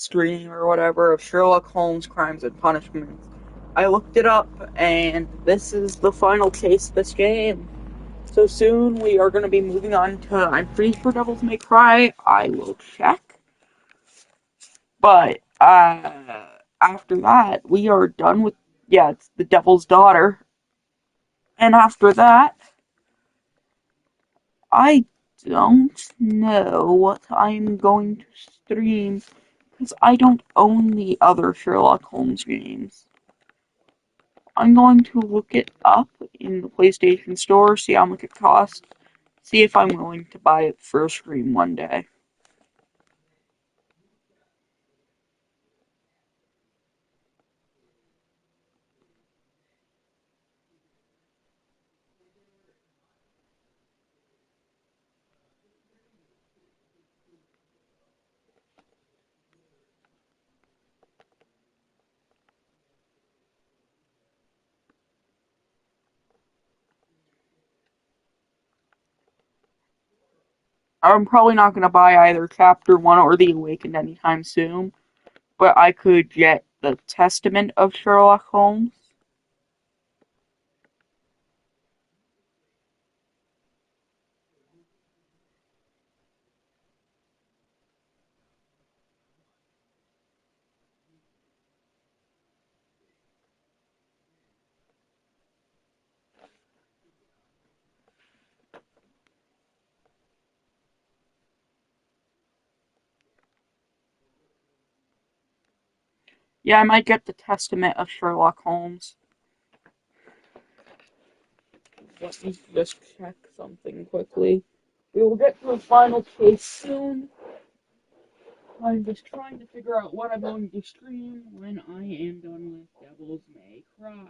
stream or whatever of Sherlock Holmes Crimes and Punishments. I looked it up, and this is the final case of this game. So soon we are going to be moving on to, I'm pretty sure Devils May Cry. I will check. But after that, we are done with, yeah, it's The Devil's Daughter. And after that, I don't know what I'm going to stream because I don't own the other Sherlock Holmes games. I'm going to look it up in the PlayStation Store, see how much it costs, see if I'm willing to buy it for a stream one day. I'm probably not going to buy either Chapter 1 or The Awakened anytime soon, but I could get the Testament of Sherlock Holmes. Yeah, I might get the Testament of Sherlock Holmes. Let me just check something quickly. We will get to the final case soon. I'm just trying to figure out what I'm going to stream when I am done with Devils May Cry.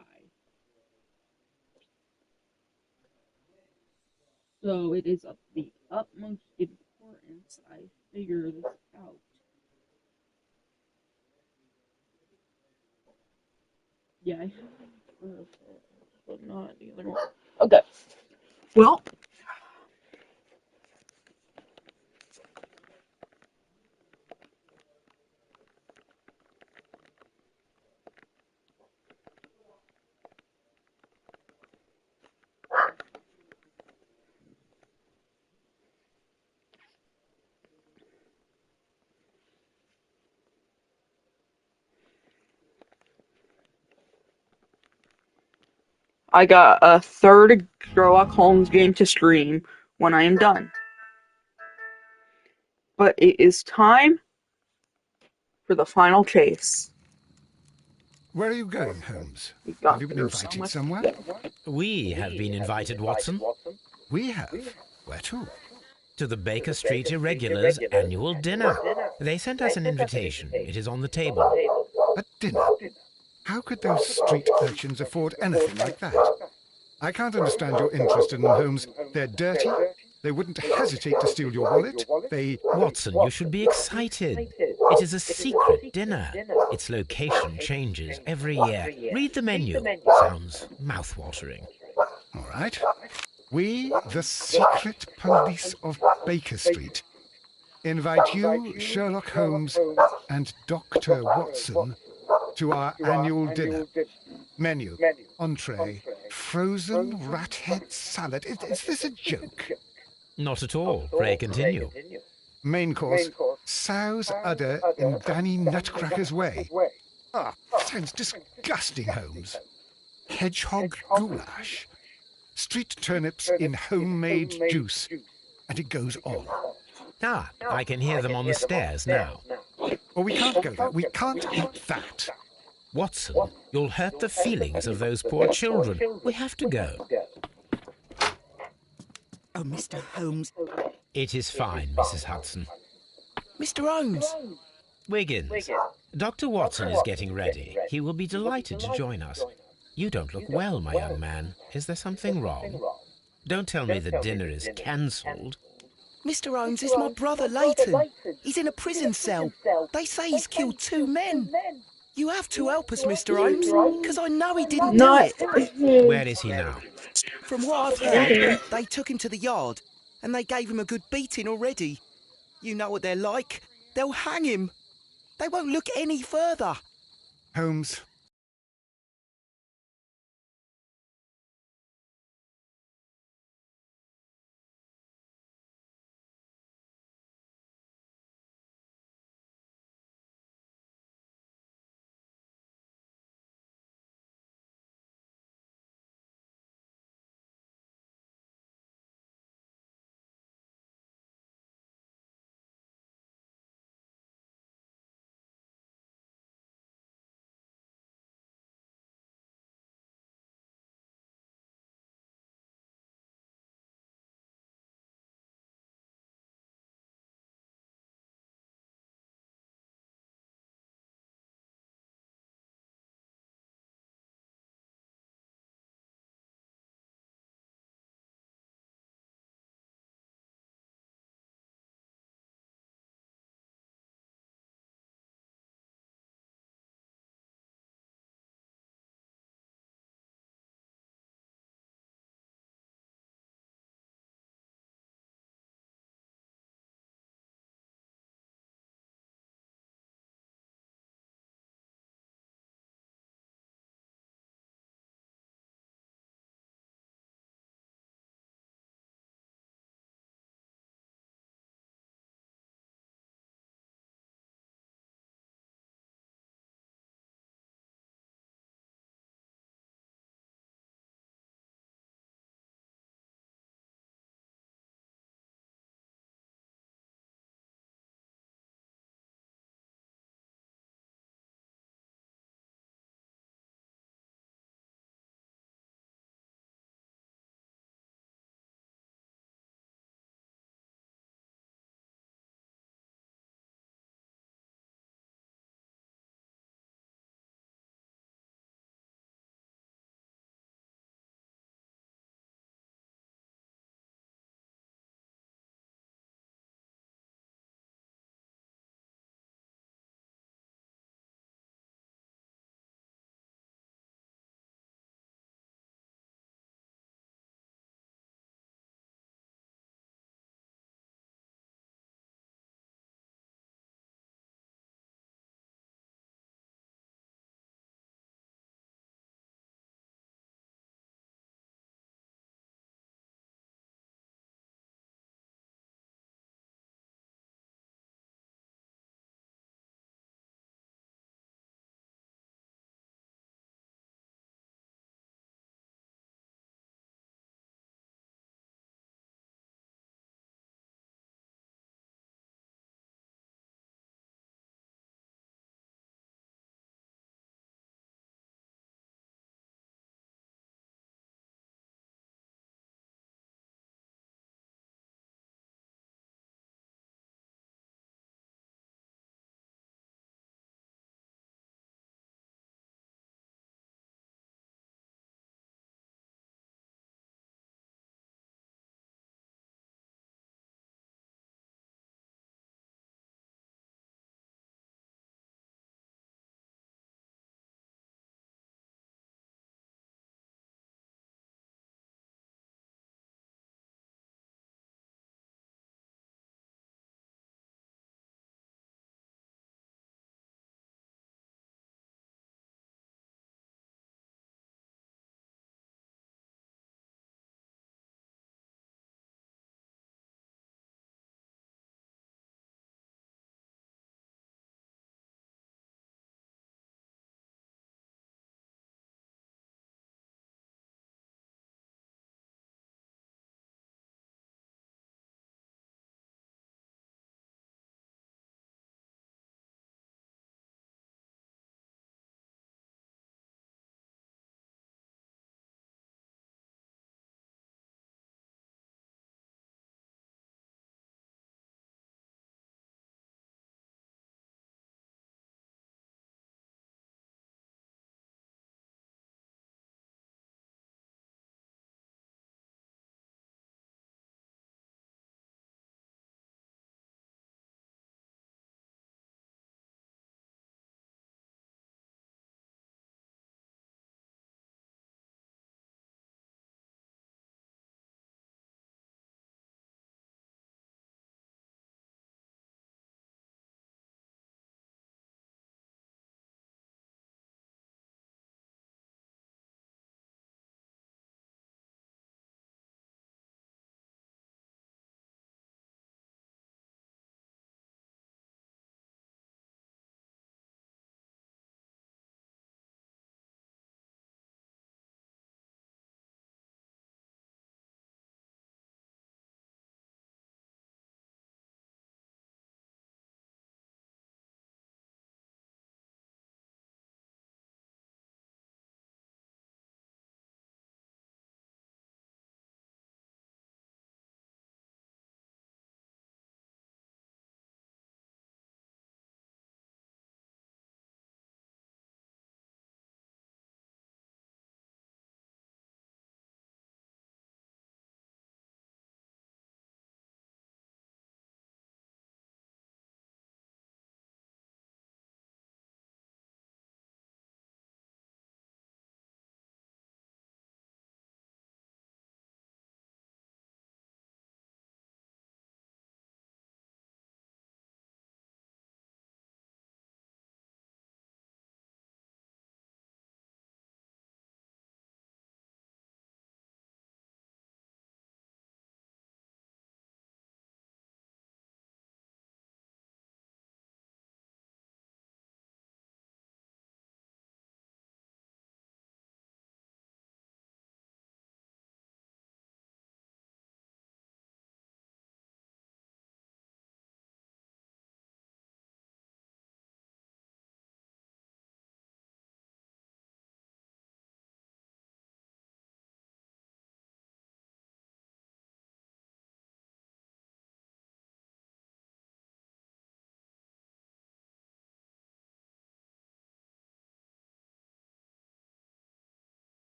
So it is of the utmost importance I figure this out. Yeah, I have but not the other one. Okay. Well, I got a third Sherlock Holmes game to stream when I am done. But it is time for the final case. Where are you going, Holmes? We Have got you been through so invited much somewhere? today. We have been invited, Watson, We have. Where to? to the Baker Street Irregulars' annual dinner. They sent us an invitation. It is on the table. A dinner? How could those street urchins afford anything like that? I can't understand your interest in them, Holmes. They're dirty. They wouldn't hesitate to steal your wallet. Watson, you should be excited. It is a secret dinner. Its location changes every year. Read the menu. Sounds mouth-watering. All right. We, the secret police of Baker Street, invite you, Sherlock Holmes, and Dr. Watson to our annual dinner. Menu, entree, frozen rat head salad. Is this a joke? Not at all. Pray continue. Main course, sow's udder in Danny Nutcracker's way. Ah, sounds disgusting, Holmes. Hedgehog goulash. Street turnips in homemade juice. And it goes on. Ah, I can hear them on the stairs now. Oh, we can't go there. We can't eat that. Watson, you'll hurt the feelings of those poor children. We have to go. Oh, Mr. Holmes. It is fine, Mrs. Hudson. Mr. Holmes. Wiggins, Dr. Watson is getting ready. He will be delighted to join us. You don't look well, my young man. Is there something wrong? Don't tell me the dinner is cancelled. Mr. Holmes is my brother, Leighton. He's in a prison cell. They say he's killed 2 men. You have to help us, Mr. Holmes, because I know he didn't do Not it. Where is he now? From what I've heard, they took him to the yard, and they gave him a good beating already. You know what they're like. They'll hang him. They won't look any further. Holmes,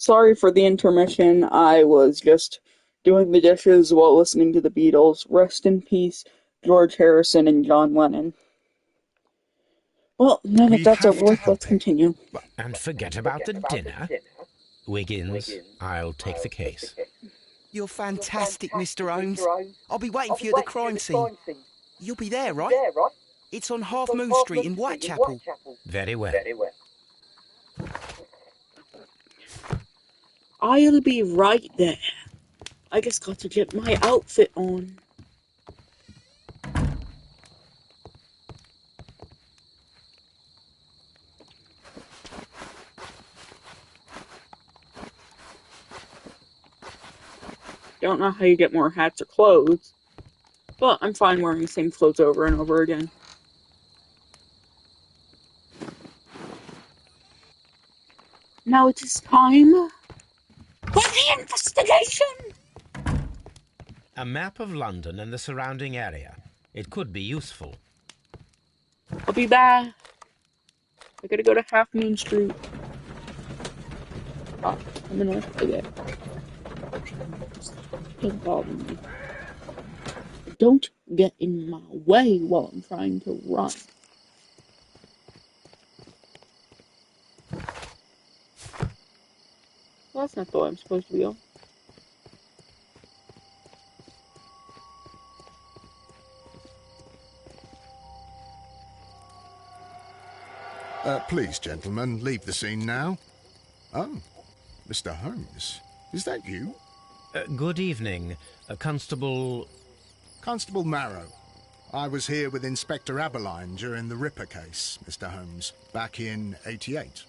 Sorry for the intermission. I was just doing the dishes while listening to the Beatles. Rest in peace, George Harrison and John Lennon. Well, then if We that's have over to with, let's help him. continue. And forget about the dinner. Wiggins, I'll take the case. You're fantastic, Mr. Holmes. I'll be waiting for you at the crime scene. You'll be there, right? It's on Half Moon Street in Whitechapel. Very well. I'll be right there. I just got to get my outfit on. Don't know how you get more hats or clothes, but I'm fine wearing the same clothes over and over again. Now it is time for the investigation! A map of London and the surrounding area. It could be useful. I'll be back. I gotta go to Half Moon Street. Oh, I'm in left again. Don't bother me. Don't get in my way while I'm trying to run. Well, that's not the way I'm supposed to be on. Please, gentlemen, leave the scene now. Oh, Mr. Holmes, is that you? Good evening, Constable... Constable Marrow. I was here with Inspector Aberline during the Ripper case, Mr. Holmes, back in '88.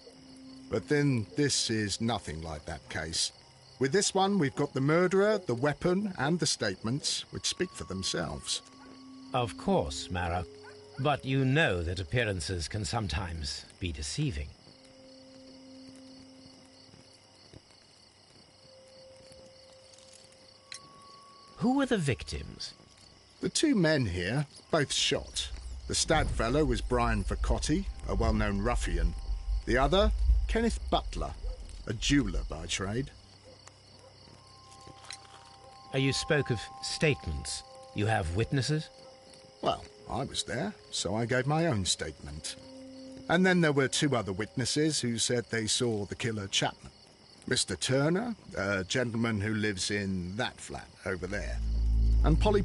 But then this is nothing like that case. With this one, we've got the murderer, the weapon, and the statements, which speak for themselves. Of course, Marrow. But you know that appearances can sometimes be deceiving. Who were the victims? The two men here, both shot. The stab fellow was Brian Vercotti, a well-known ruffian. The other, Kenneth Butler, a jeweller by trade. You spoke of statements. You have witnesses? Well, I was there, so I gave my own statement. And then there were two other witnesses who said they saw the killer Chapman. Mr. Turner, a gentleman who lives in that flat over there. And Polly...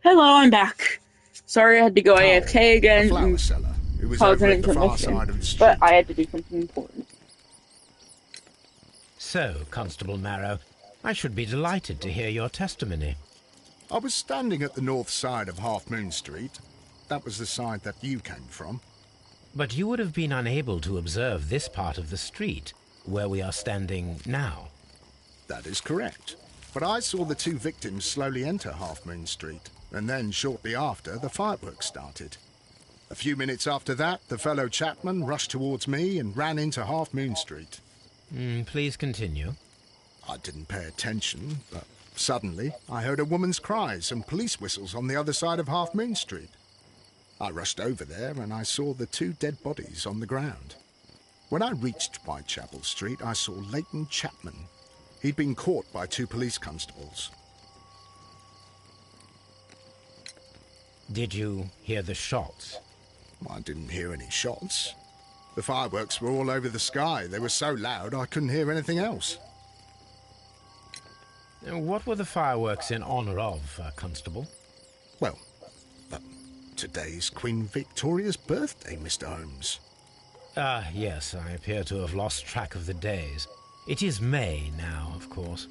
Hello, I'm back. Sorry I had to go Carl, AFK a again flower and seller who was cause over an at the far intermission, side of the but street. I had to do something important. So, Constable Marrow, I should be delighted to hear your testimony. I was standing at the north side of Half Moon Street. That was the side that you came from. But you would have been unable to observe this part of the street, where we are standing now. That is correct. But I saw the two victims slowly enter Half Moon Street, and then shortly after, the fireworks started. A few minutes after that, the fellow Chapman rushed towards me and ran into Half Moon Street. Please continue. I didn't pay attention, but suddenly I heard a woman's cries and police whistles on the other side of Half Moon Street. I rushed over there and I saw the two dead bodies on the ground. When I reached Whitechapel Street, I saw Leighton Chapman. He'd been caught by two police constables. Did you hear the shots? I didn't hear any shots. The fireworks were all over the sky. They were so loud I couldn't hear anything else. What were the fireworks in honour of, Constable? Well, today's Queen Victoria's birthday, Mr. Holmes. Ah, yes, I appear to have lost track of the days. It is May now, of course.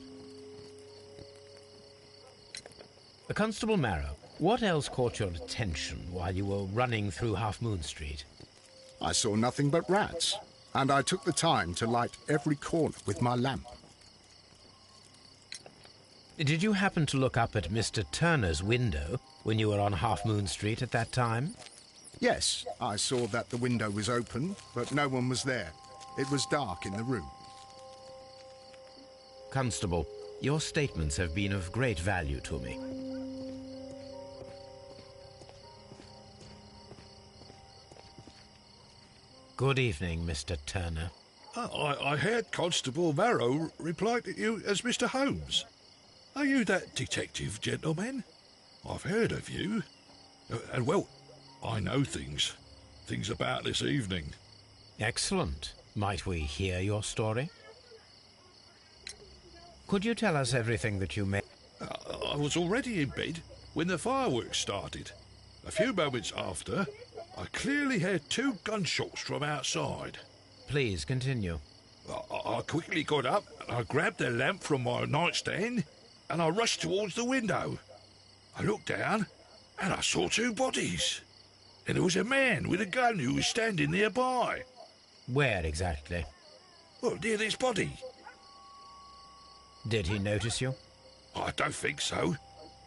Constable Marrow, what else caught your attention while you were running through Half Moon Street? I saw nothing but rats, and I took the time to light every corner with my lamp. Did you happen to look up at Mr. Turner's window when you were on Half Moon Street at that time? Yes, I saw that the window was open, but no one was there. It was dark in the room. Constable, your statements have been of great value to me. Good evening, Mr. Turner. I heard Constable Marrow reply to you as Mr. Holmes. Are you that detective gentleman? I've heard of you. And, well, I know things about this evening. Excellent. Might we hear your story? Could you tell us everything that you may... I was already in bed when the fireworks started. A few moments after, I clearly heard two gunshots from outside. Please continue. I quickly got up and I grabbed the lamp from my nightstand and I rushed towards the window. I looked down and I saw two bodies. And there was a man with a gun who was standing nearby. Where exactly? Well, near this body. Did he notice you? I don't think so.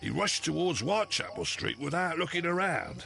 He rushed towards Whitechapel Street without looking around.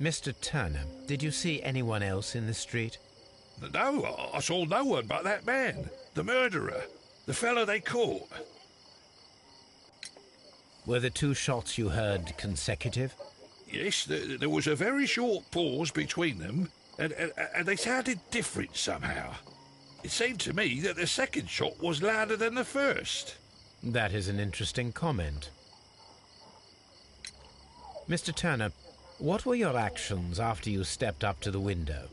Mr. Turner, did you see anyone else in the street? No, I saw no one but that man, the murderer, the fellow they caught. Were the two shots you heard consecutive? Yes, there was a very short pause between them, and they sounded different somehow. It seemed to me that the second shot was louder than the first. That is an interesting comment. Mr. Turner, what were your actions after you stepped up to the window?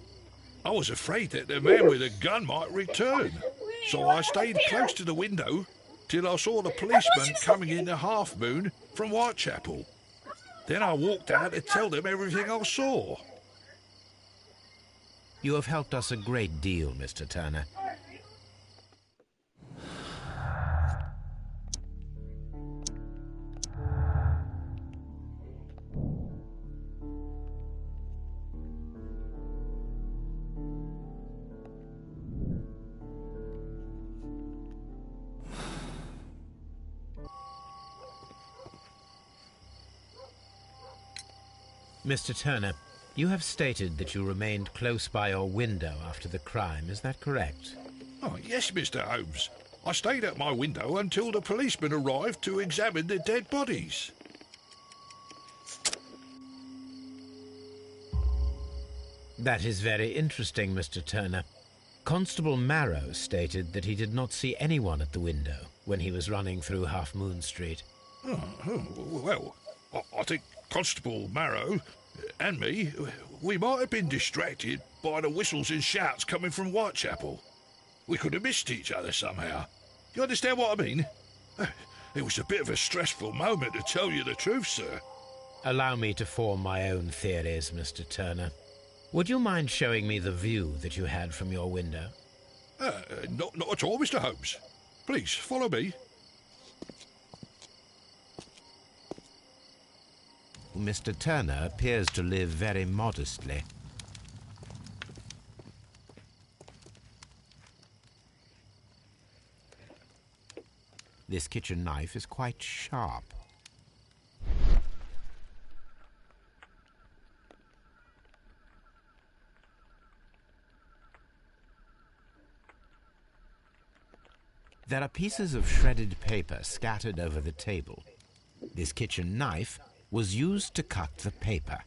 I was afraid that the man with the gun might return, so I stayed close to the window till I saw the policeman coming in the Half Moon from Whitechapel. Then I walked out to tell them everything I saw. You have helped us a great deal, Mr. Turner. Mr. Turner, you have stated that you remained close by your window after the crime. Is that correct? Oh, yes, Mr. Holmes. I stayed at my window until the policeman arrived to examine the dead bodies. That is very interesting, Mr. Turner. Constable Marrow stated that he did not see anyone at the window when he was running through Half Moon Street. Well, I think Constable Marrow and me, we might have been distracted by the whistles and shouts coming from Whitechapel. We could have missed each other somehow. You understand what I mean? It was a bit of a stressful moment, to tell you the truth, sir. Allow me to form my own theories, Mr. Turner. Would you mind showing me the view that you had from your window? Not at all, Mr. Holmes. Please, follow me. Mr. Turner appears to live very modestly. This kitchen knife is quite sharp. There are pieces of shredded paper scattered over the table. This kitchen knife was used to cut the paper.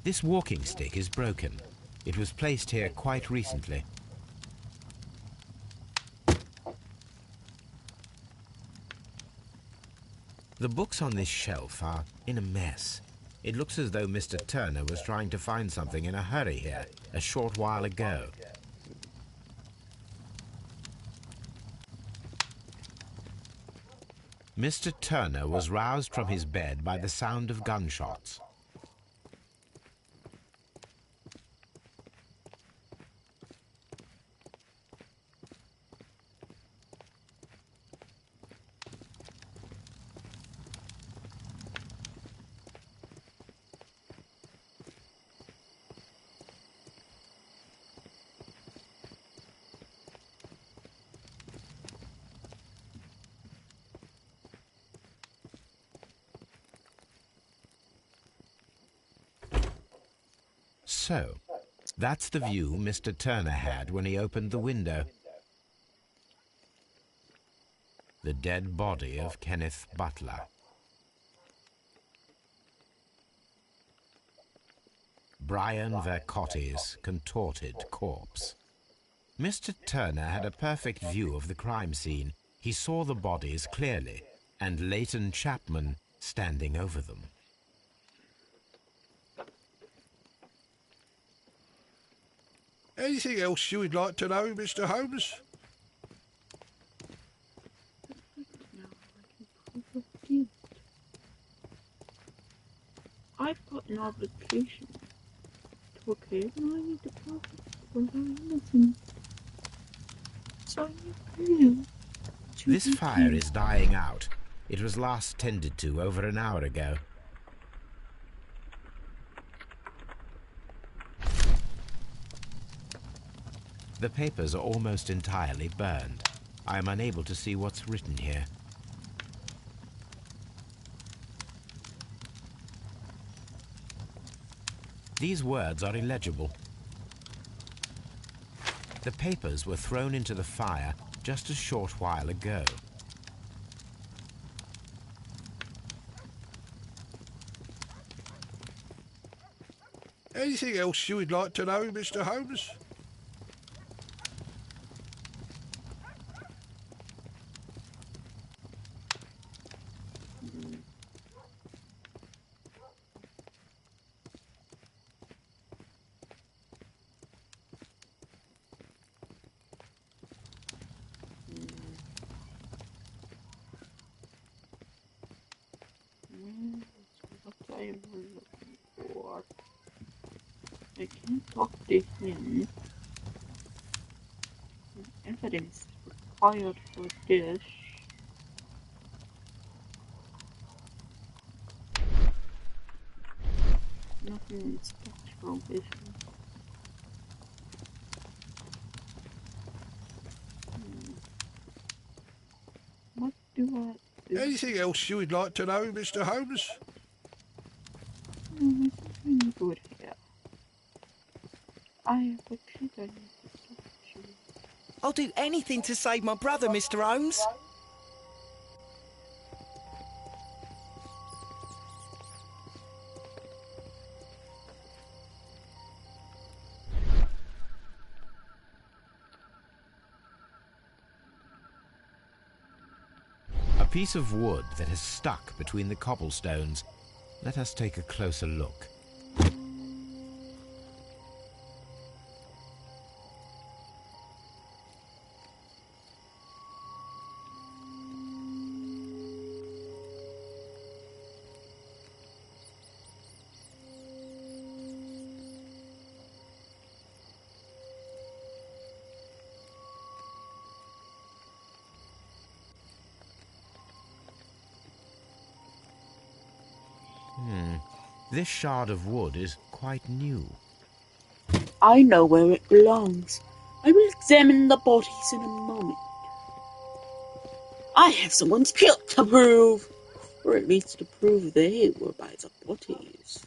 This walking stick is broken. It was placed here quite recently. The books on this shelf are in a mess. It looks as though Mr. Turner was trying to find something in a hurry here a short while ago. Mr. Turner was roused from his bed by the sound of gunshots. So, that's the view Mr. Turner had when he opened the window. The dead body of Kenneth Butler. Brian Vercotti's contorted corpse. Mr. Turner had a perfect view of the crime scene. He saw the bodies clearly, and Leighton Chapman standing over them. Anything else you would like to know, Mr. Holmes? I've got an obligation to a kid and I need to profit from her innocence. So you This fire is dying out. It was last tended to over an hour ago. The papers are almost entirely burned. I am unable to see what's written here. These words are illegible. The papers were thrown into the fire just a short while ago. Anything else you would like to know, Mr. Holmes? What I am looking for. I can't talk to him. Evidence required for this. Spectral vision. What do I do? Anything else you would like to know, Mr. Holmes? There's something good here. I have a treat I need to talk to you. I'll do anything to save my brother, Mr. Holmes. A piece of wood that has stuck between the cobblestones. Let us take a closer look. This shard of wood is quite new. I know where it belongs. I will examine the bodies in a moment. I have someone's guilt to prove, or at least to prove they were by the bodies.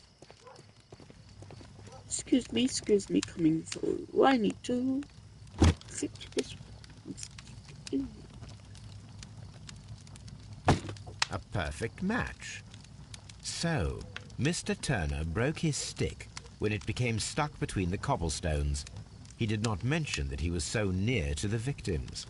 Excuse me, coming through. I need to fix this. A perfect match. So, Mr. Turner broke his stick when it became stuck between the cobblestones. He did not mention that he was so near to the victims.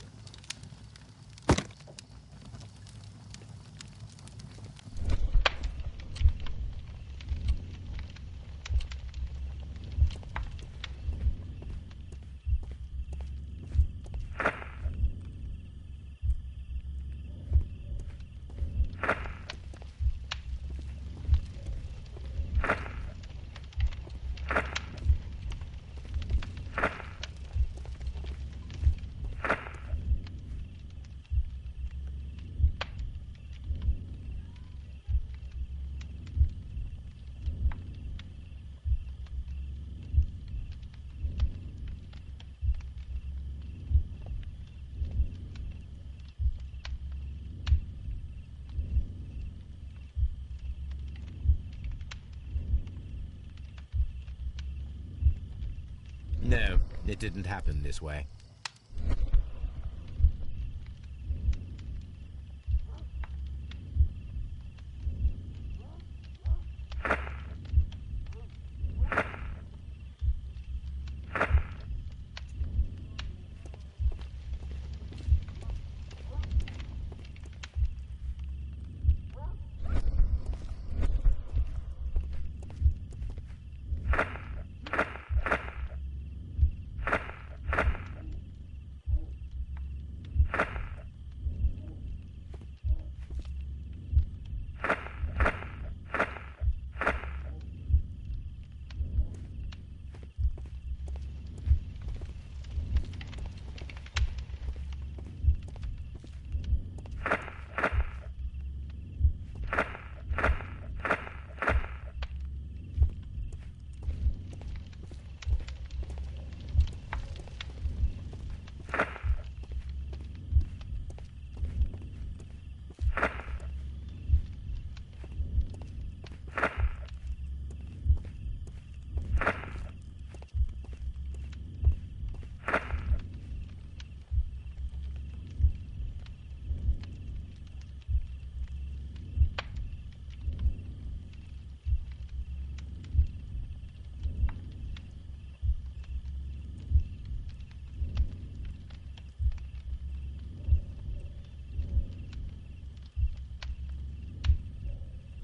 No, it didn't happen this way.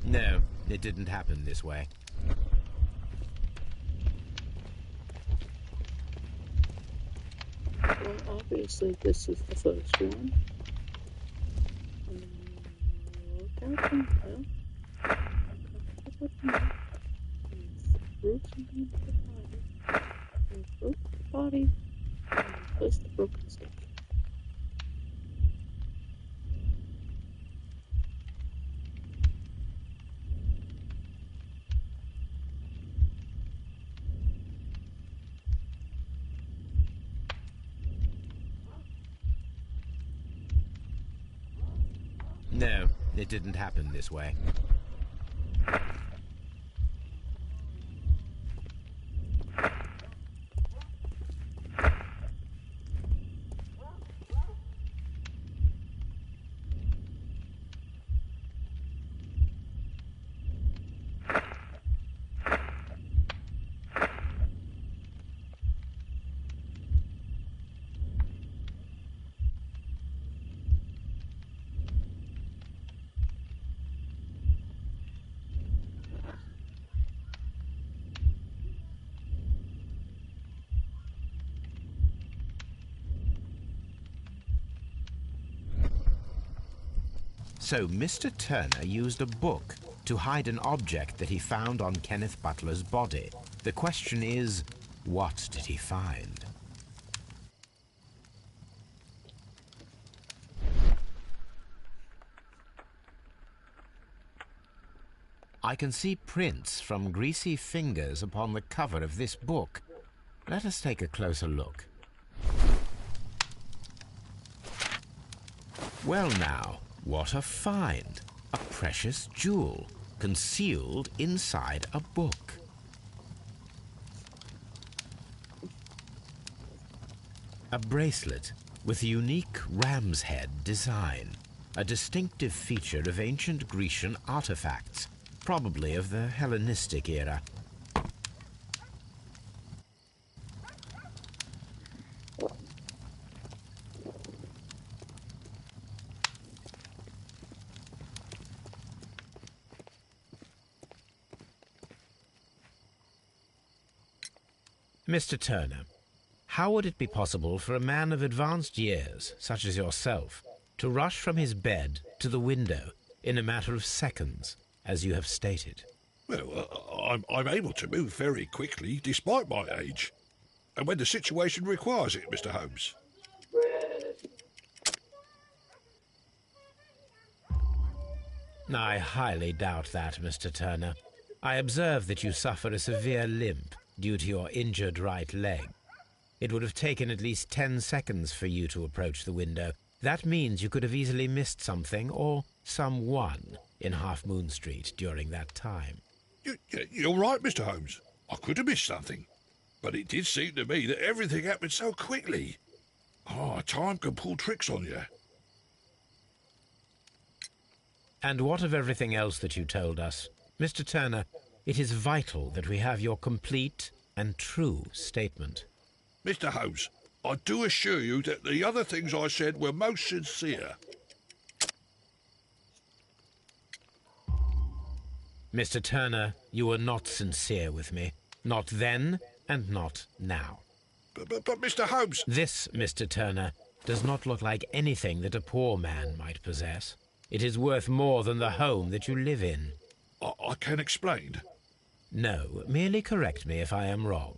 No, it didn't happen this way. Well, obviously this is the first one. Look out the window. Throw something into the body. Broke the body. Place the broken stick. No, it didn't happen this way. So Mr. Turner used a book to hide an object that he found on Kenneth Butler's body. The question is, what did he find? I can see prints from greasy fingers upon the cover of this book. Let us take a closer look. Well now, what a find! A precious jewel concealed inside a book. A bracelet with a unique ram's head design, a distinctive feature of ancient Grecian artifacts, probably of the Hellenistic era. Mr. Turner, how would it be possible for a man of advanced years, such as yourself, to rush from his bed to the window in a matter of seconds, as you have stated? Well, I'm able to move very quickly, despite my age. And when the situation requires it, Mr. Holmes. I highly doubt that, Mr. Turner. I observe that you suffer a severe limp due to your injured right leg. It would have taken at least 10 seconds for you to approach the window. That means you could have easily missed something or someone in Half Moon Street during that time. You're right, Mr. Holmes. I could have missed something. But it did seem to me that everything happened so quickly. Time can pull tricks on you. And what of everything else that you told us? Mr. Turner, it is vital that we have your complete and true statement. Mr. Holmes, I do assure you that the other things I said were most sincere. Mr. Turner, you were not sincere with me. Not then and not now. But Mr. Holmes... This, Mr. Turner, does not look like anything that a poor man might possess. It is worth more than the home that you live in. I can explain. No, merely correct me if I am wrong.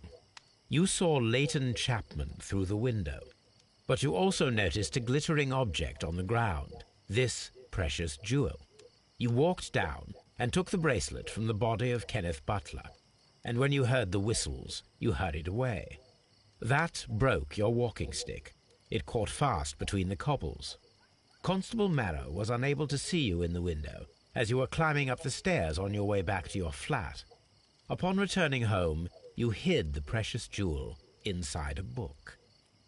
You saw Leighton Chapman through the window, but you also noticed a glittering object on the ground, this precious jewel. You walked down and took the bracelet from the body of Kenneth Butler, and when you heard the whistles, you hurried away. That broke your walking stick. It caught fast between the cobbles. Constable Marrow was unable to see you in the window as you were climbing up the stairs on your way back to your flat. Upon returning home, you hid the precious jewel inside a book.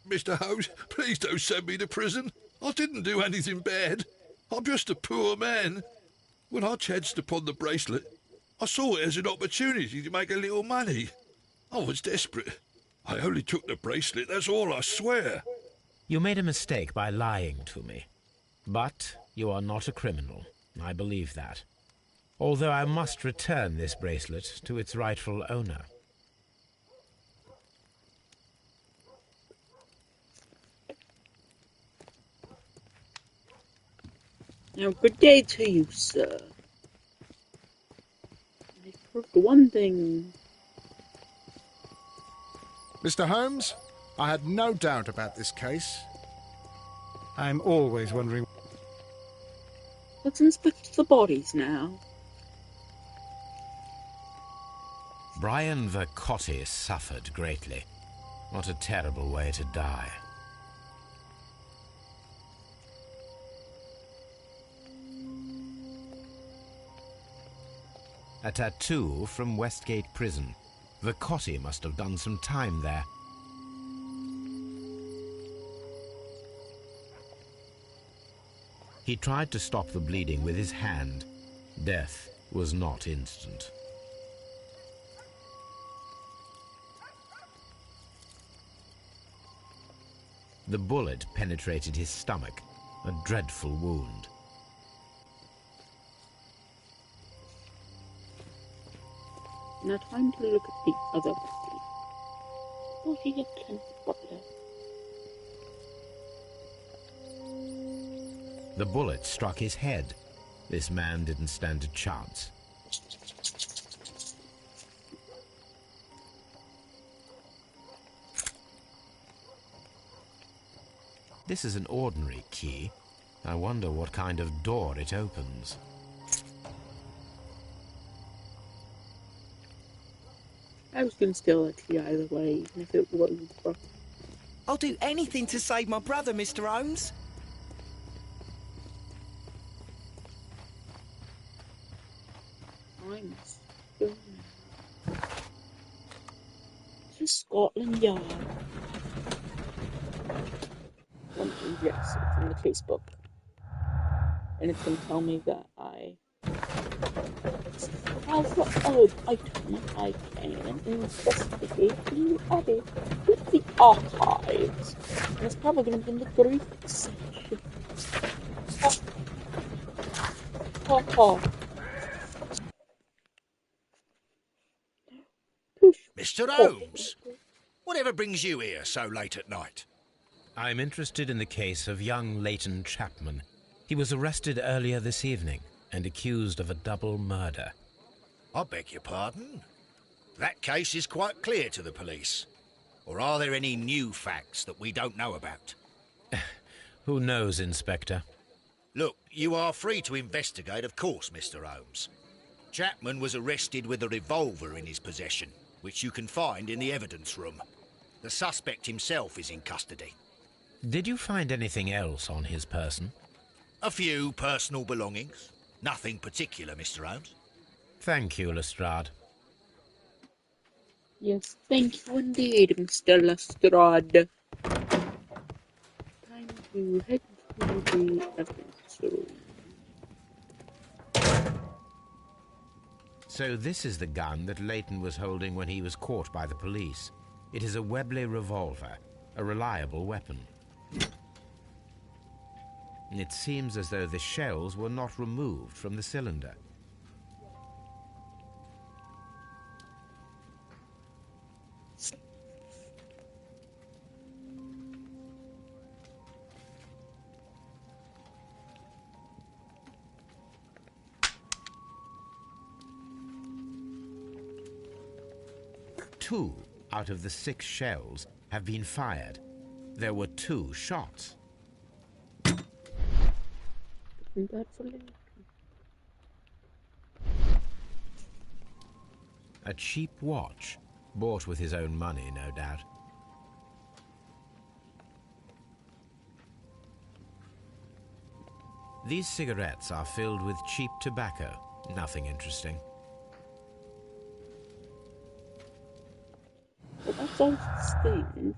Mr. Holmes, please don't send me to prison. I didn't do anything bad. I'm just a poor man. When I chanced upon the bracelet, I saw it as an opportunity to make a little money. I was desperate. I only took the bracelet, that's all, I swear. You made a mistake by lying to me. But you are not a criminal. I believe that. Although I must return this bracelet to its rightful owner. Now, good day to you, sir. I proved one thing. Mr. Holmes, I had no doubt about this case. I'm always wondering. Let's inspect the bodies now. Brian Vercotti suffered greatly. What a terrible way to die. A tattoo from Westgate Prison. Vicotti must have done some time there. He tried to stop the bleeding with his hand. Death was not instant. The bullet penetrated his stomach, a dreadful wound. Now time to look at the other body. Body of Kenneth Butler. The bullet struck his head. This man didn't stand a chance. This is an ordinary key. I wonder what kind of door it opens. I was gonna steal a key either way, even if it wasn't for... I'll do anything to save my brother, Mr. Holmes. I'm still... This is Scotland Yard. Yes, it's in the case book. And it's gonna tell me that I have an item I can investigate the abbey with the archives. And it's probably gonna be in the Greek section. Ha ha. Mr. Holmes, whatever brings you here so late at night? I'm interested in the case of young Leighton Chapman. He was arrested earlier this evening and accused of a double murder. I beg your pardon? That case is quite clear to the police. Or are there any new facts that we don't know about? Who knows, Inspector? Look, you are free to investigate, of course, Mr. Holmes. Chapman was arrested with a revolver in his possession, which you can find in the evidence room. The suspect himself is in custody. Did you find anything else on his person? A few personal belongings. Nothing particular, Mr. Holmes. Thank you, Lestrade. Yes, thank you indeed, Mr. Lestrade. Time to head to the evidence room. So this is the gun that Leighton was holding when he was caught by the police. It is a Webley revolver, a reliable weapon. It seems as though the shells were not removed from the cylinder. Two out of the 6 shells have been fired. There were 2 shots. A cheap watch, bought with his own money, no doubt. These cigarettes are filled with cheap tobacco. Nothing interesting. Well, that's all things.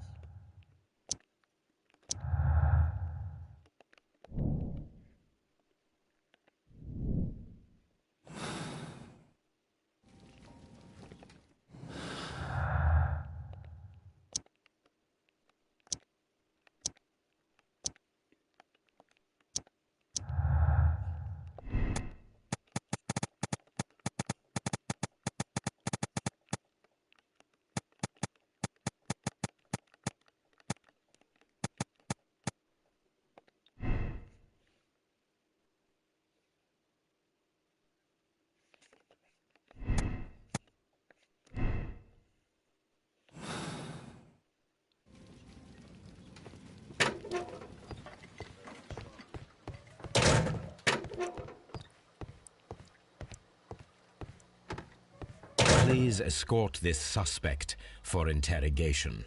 Please escort this suspect for interrogation.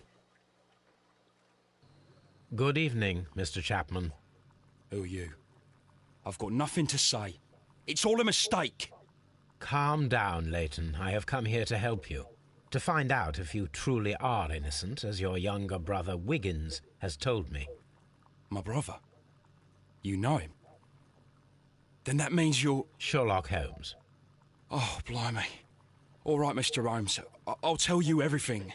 Good evening, Mr. Chapman. Who are you? I've got nothing to say. It's all a mistake. Calm down, Leighton. I have come here to help you. To find out if you truly are innocent, as your younger brother Wiggins has told me. My brother? You know him? Then that means you're... Sherlock Holmes. Oh, blimey. All right, Mr. Holmes. I'll tell you everything.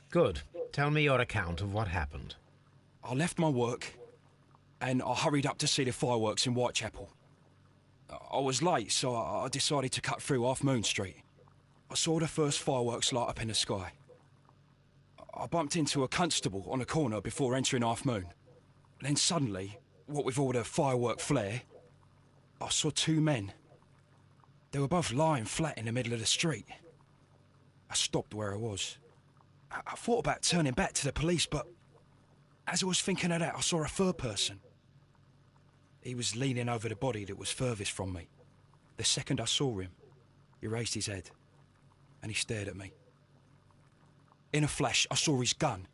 Good. Tell me your account of what happened. I left my work and I hurried up to see the fireworks in Whitechapel. I was late, so I decided to cut through Half Moon Street. I saw the first fireworks light up in the sky. I bumped into a constable on a corner before entering Half Moon. Then suddenly, what with all the firework flare, I saw two men. They were both lying flat in the middle of the street. I stopped where I was. I thought about turning back to the police, but as I was thinking of that, I saw a third person. He was leaning over the body that was furthest from me. The second I saw him, he raised his head and he stared at me. In a flash, I saw his gun,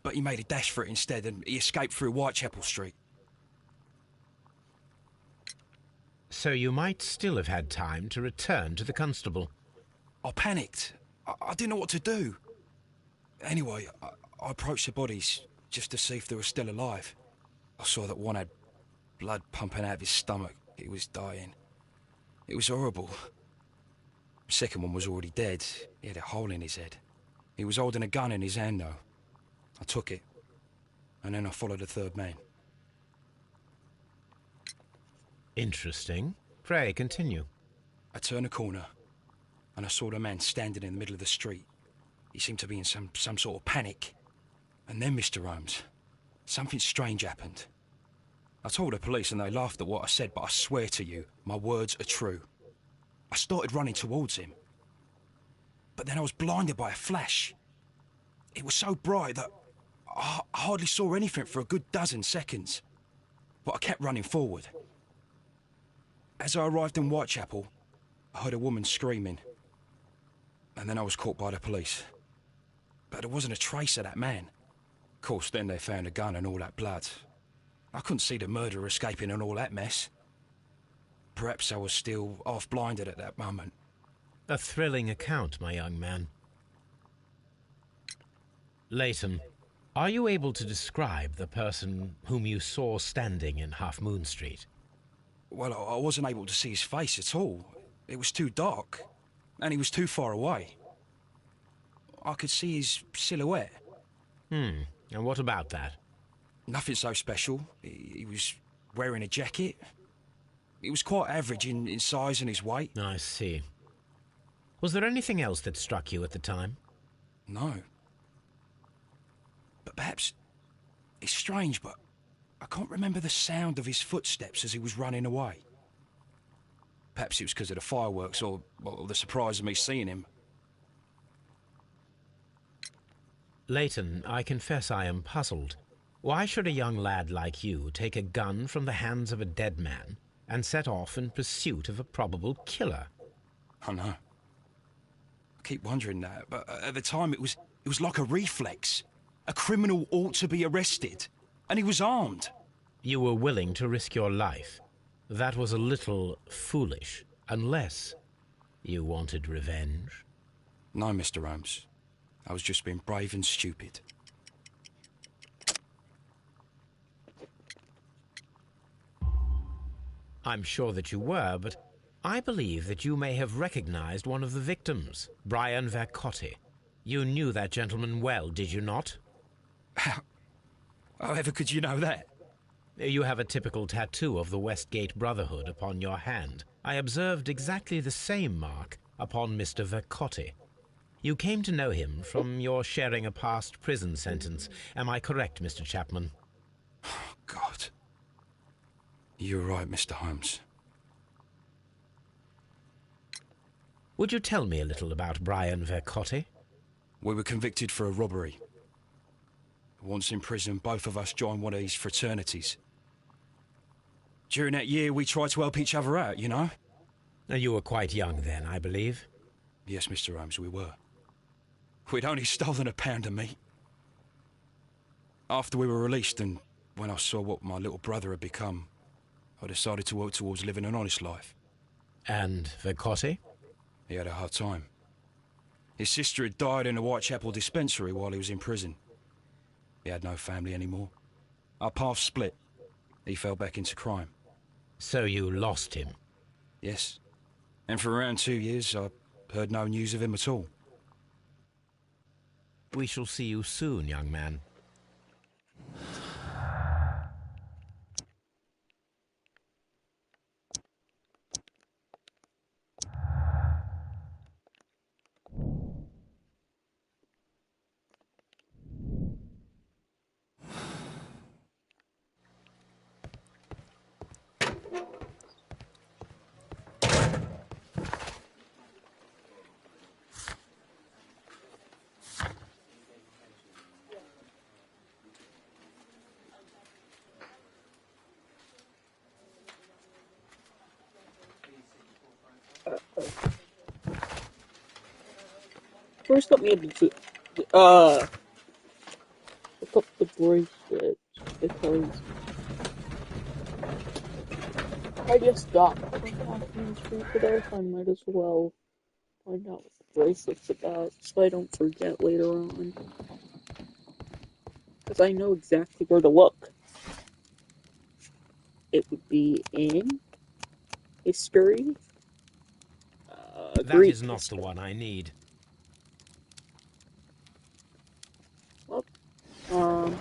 but he made a dash for it instead and he escaped through Whitechapel Street. So you might still have had time to return to the constable. I panicked. I didn't know what to do. Anyway, I approached the bodies just to see if they were still alive. I saw that one had blood pumping out of his stomach. He was dying. It was horrible. The second one was already dead. He had a hole in his head. He was holding a gun in his hand, though. I took it, and then I followed the third man. Interesting. Pray, continue. I turned a corner, and I saw the man standing in the middle of the street. He seemed to be in some sort of panic. And then, Mr. Holmes, something strange happened. I told the police and they laughed at what I said, but I swear to you, my words are true. I started running towards him. But then I was blinded by a flash. It was so bright that I hardly saw anything for a good dozen seconds. But I kept running forward. As I arrived in Whitechapel, I heard a woman screaming. And then I was caught by the police. But there wasn't a trace of that man. Of course, then they found a gun and all that blood. I couldn't see the murderer escaping and all that mess. Perhaps I was still half-blinded at that moment. A thrilling account, my young man. Leighton, are you able to describe the person whom you saw standing in Half Moon Street? Well, I wasn't able to see his face at all. It was too dark, and he was too far away. I could see his silhouette. And what about that? Nothing so special. He was wearing a jacket. He was quite average in size and his weight. I see. Was there anything else that struck you at the time? No. But perhaps... It's strange, but I can't remember the sound of his footsteps as he was running away. Perhaps it was because of the fireworks or the surprise of me seeing him. Leighton, I confess I am puzzled. Why should a young lad like you take a gun from the hands of a dead man and set off in pursuit of a probable killer? I know. I keep wondering that, but at the time it was like a reflex. A criminal ought to be arrested, and he was armed. You were willing to risk your life. That was a little foolish, unless you wanted revenge. No, Mr. Holmes. I was just being brave and stupid. I'm sure that you were, but I believe that you may have recognized one of the victims, Brian Vercotti. You knew that gentleman well, did you not? However could you know that? You have a typical tattoo of the Westgate Brotherhood upon your hand. I observed exactly the same mark upon Mr. Vercotti. You came to know him from your sharing a past prison sentence. Am I correct, Mr. Chapman? God. You're right, Mr. Holmes. Would you tell me a little about Brian Vercotti? We were convicted for a robbery. Once in prison, both of us joined one of these fraternities. During that year, we tried to help each other out, you know? You were quite young then, I believe. Yes, Mr. Holmes, we were. We'd only stolen a pound of meat. After we were released, and when I saw what my little brother had become, I decided to work towards living an honest life. And Vercotti? He had a hard time. His sister had died in a Whitechapel dispensary while he was in prison. He had no family anymore. Our paths split. He fell back into crime. So you lost him? Yes. And for around 2 years, I heard no news of him at all. We shall see you soon, young man. First, let me look up the bracelet because I just got from Street today, so I might as well find out what the bracelet's about, so I don't forget later on. Because I know exactly where to look. It would be in history. That Greek is not history. the one I need. Well,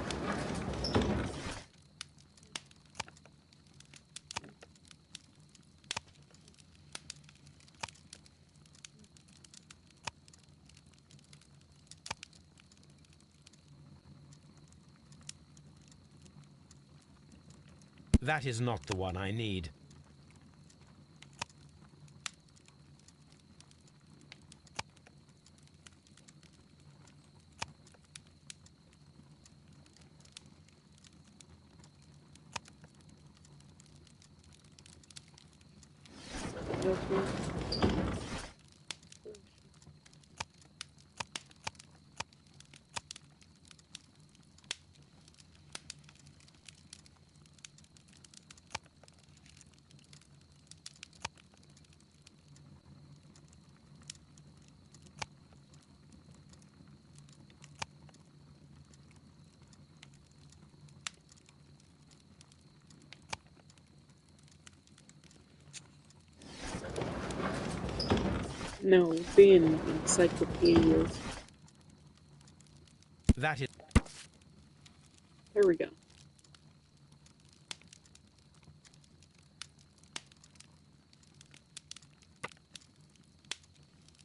That is not the one I need. no, being encyclopedias. That is... There we go.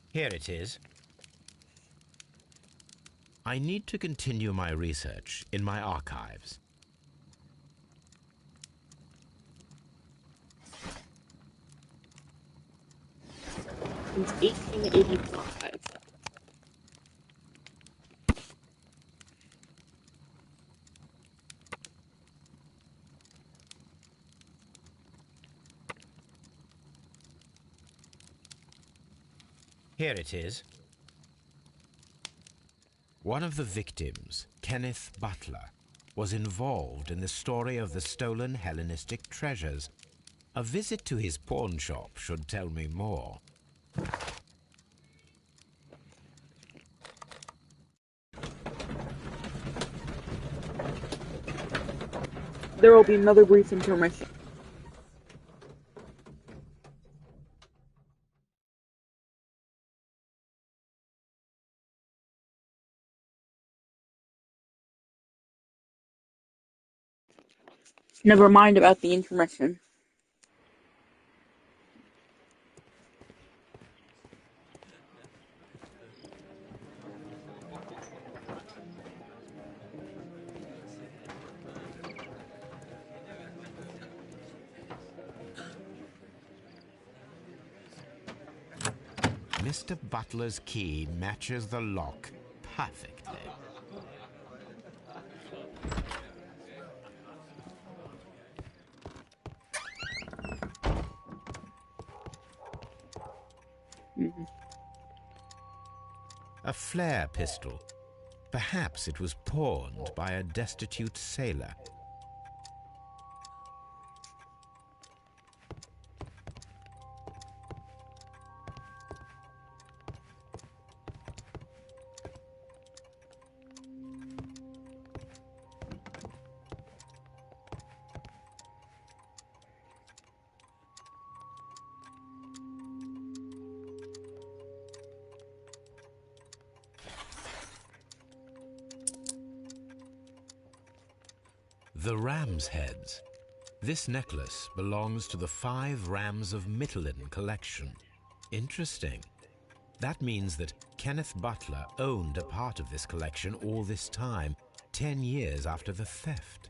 Here it is. I need to continue my research in my archives. Since 1885. Here it is. One of the victims, Kenneth Butler, was involved in the story of the stolen Hellenistic treasures. A visit to his pawn shop should tell me more. There will be another brief intermission. Never mind about the intermission. Mr. Butler's key matches the lock perfectly. A flare pistol. Perhaps it was pawned by a destitute sailor. The ram's heads. This necklace belongs to the 5 Rams of Mittelin collection. Interesting. That means that Kenneth Butler owned a part of this collection all this time, 10 years after the theft.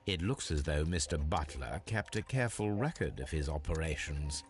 It looks as though Mr. Butler kept a careful record of his operations.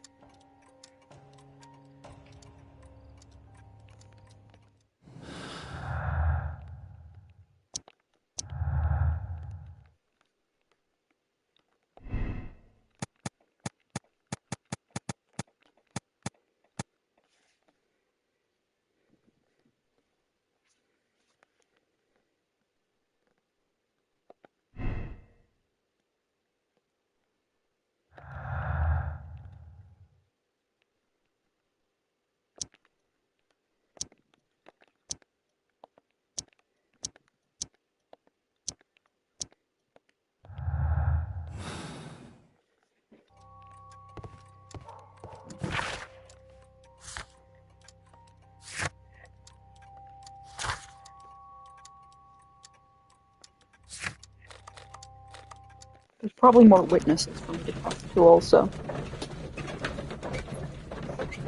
There's probably more witnesses for me to talk to also.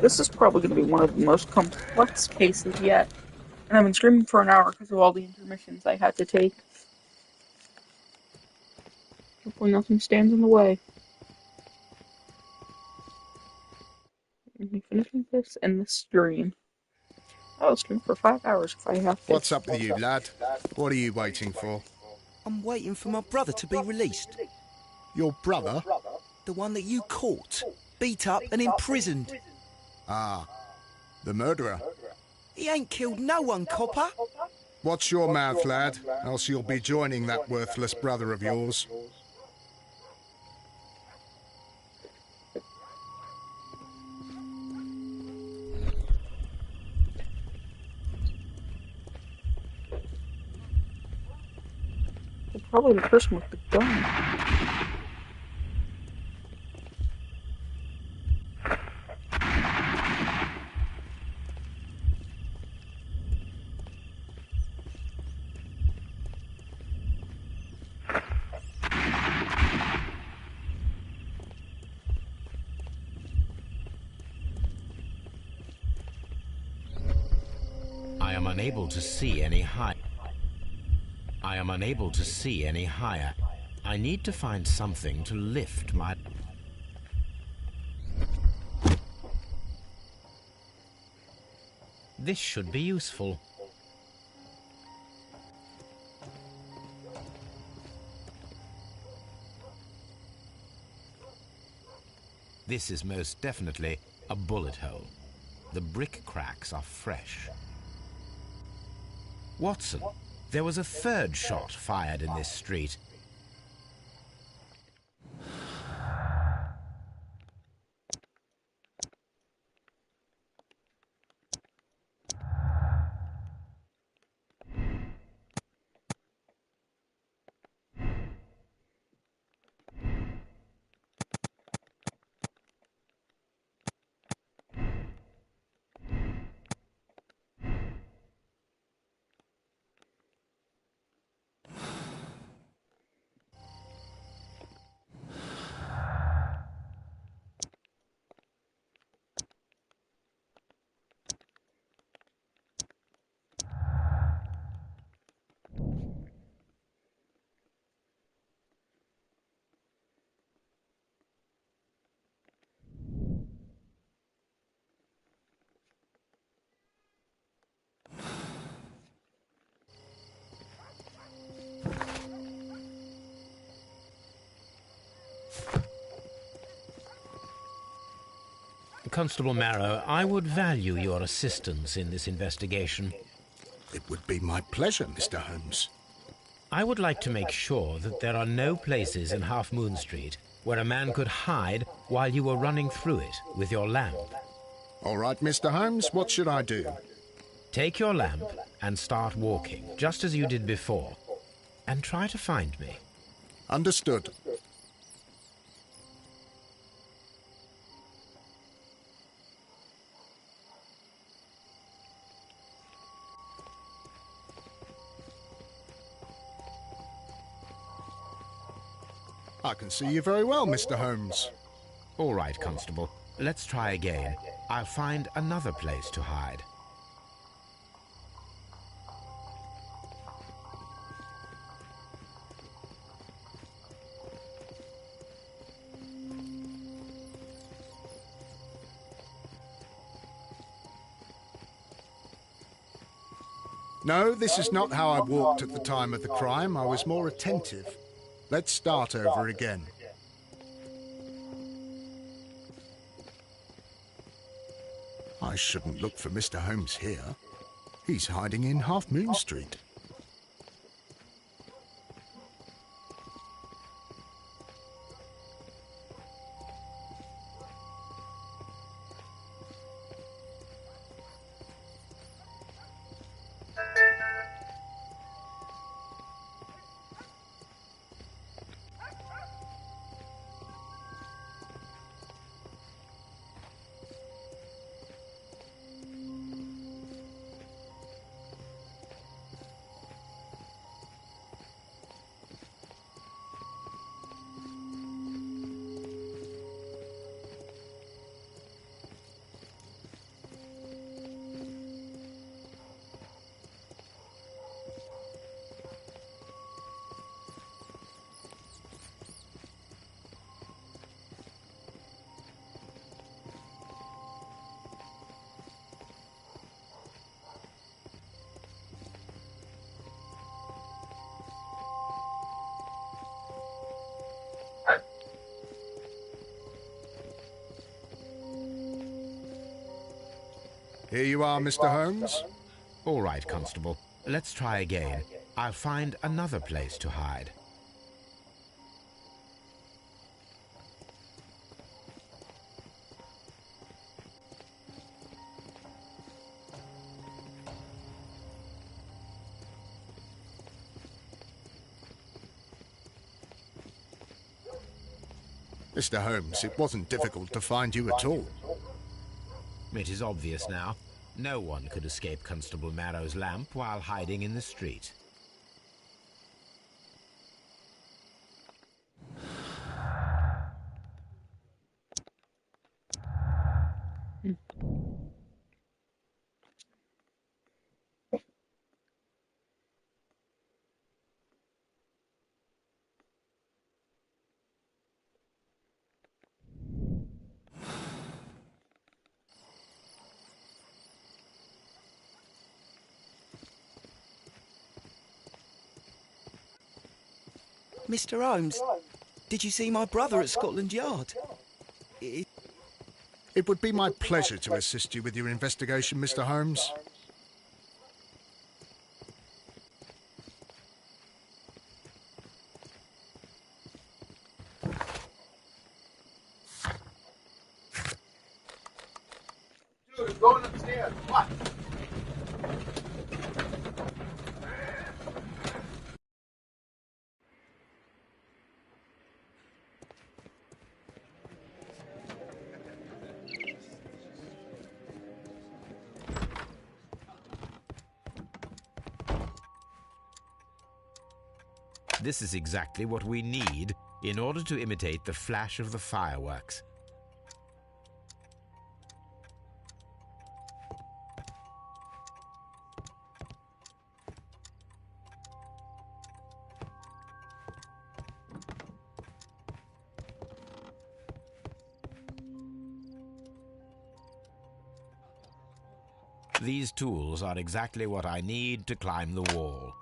This is probably going to be one of the most complex cases yet. And I've been screaming for an hour because of all the intermissions I had to take. Hopefully nothing stands in the way. Let me finishing this and this stream. I'll stream for 5 hours if I have to. What's up with you, lad? What are you waiting for? I'm waiting for my brother to be released. Your brother? The one that you caught, beat up and imprisoned. Ah, the murderer. He ain't killed no one, copper. Watch your mouth, lad, else you'll be joining that worthless brother of yours. Probably the person with the gun. I am unable to see any higher. I need to find something to lift my... This should be useful. This is most definitely a bullet hole. The brick cracks are fresh. Watson, there was a 3rd shot fired in this street. Constable Marrow, I would value your assistance in this investigation. It would be my pleasure, Mr. Holmes. I would like to make sure that there are no places in Half Moon Street where a man could hide while you were running through it with your lamp. All right, Mr. Holmes, what should I do? Take your lamp and start walking, just as you did before, and try to find me. Understood. I can see you very well, Mr. Holmes. All right, Constable. Let's try again. I'll find another place to hide. No, this is not how I walked at the time of the crime. I was more attentive. Let's start over again. I shouldn't look for Mr. Holmes here. He's hiding in Half Moon Street. Here you are, Mr. Holmes. All right, Constable. Let's try again. I'll find another place to hide. Mr. Holmes, it wasn't difficult to find you at all. It is obvious now. No one could escape Constable Marrow's lamp while hiding in the street. Mr. Holmes, did you see my brother at Scotland Yard? It would be my pleasure to assist you with your investigation, Mr. Holmes. Dude, it's going upstairs. What? This is exactly what we need in order to imitate the flash of the fireworks. These tools are exactly what I need to climb the wall.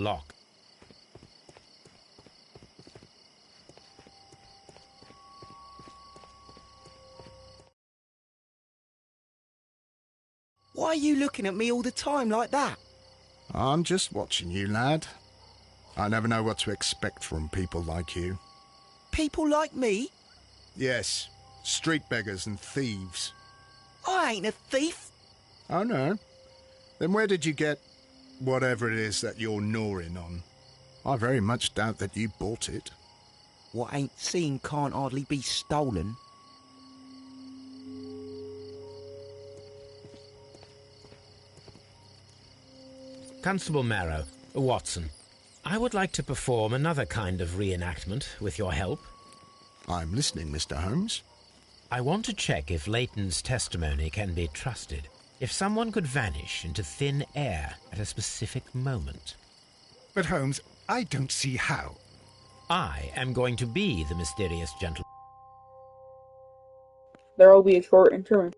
lock. Why are you looking at me all the time like that? I'm just watching you, lad. I never know what to expect from people like you. People like me? Yes, street beggars and thieves. I ain't a thief. Oh, no? Then where did you get whatever it is that you're gnawing on? I very much doubt that you bought it. What ain't seen can't hardly be stolen. Constable Marrow, Watson, I would like to perform another kind of reenactment with your help. I'm listening, Mr. Holmes. I want to check if Leighton's testimony can be trusted. If someone could vanish into thin air at a specific moment. But Holmes, I don't see how. I am going to be the mysterious gentleman. There will be a short intermission.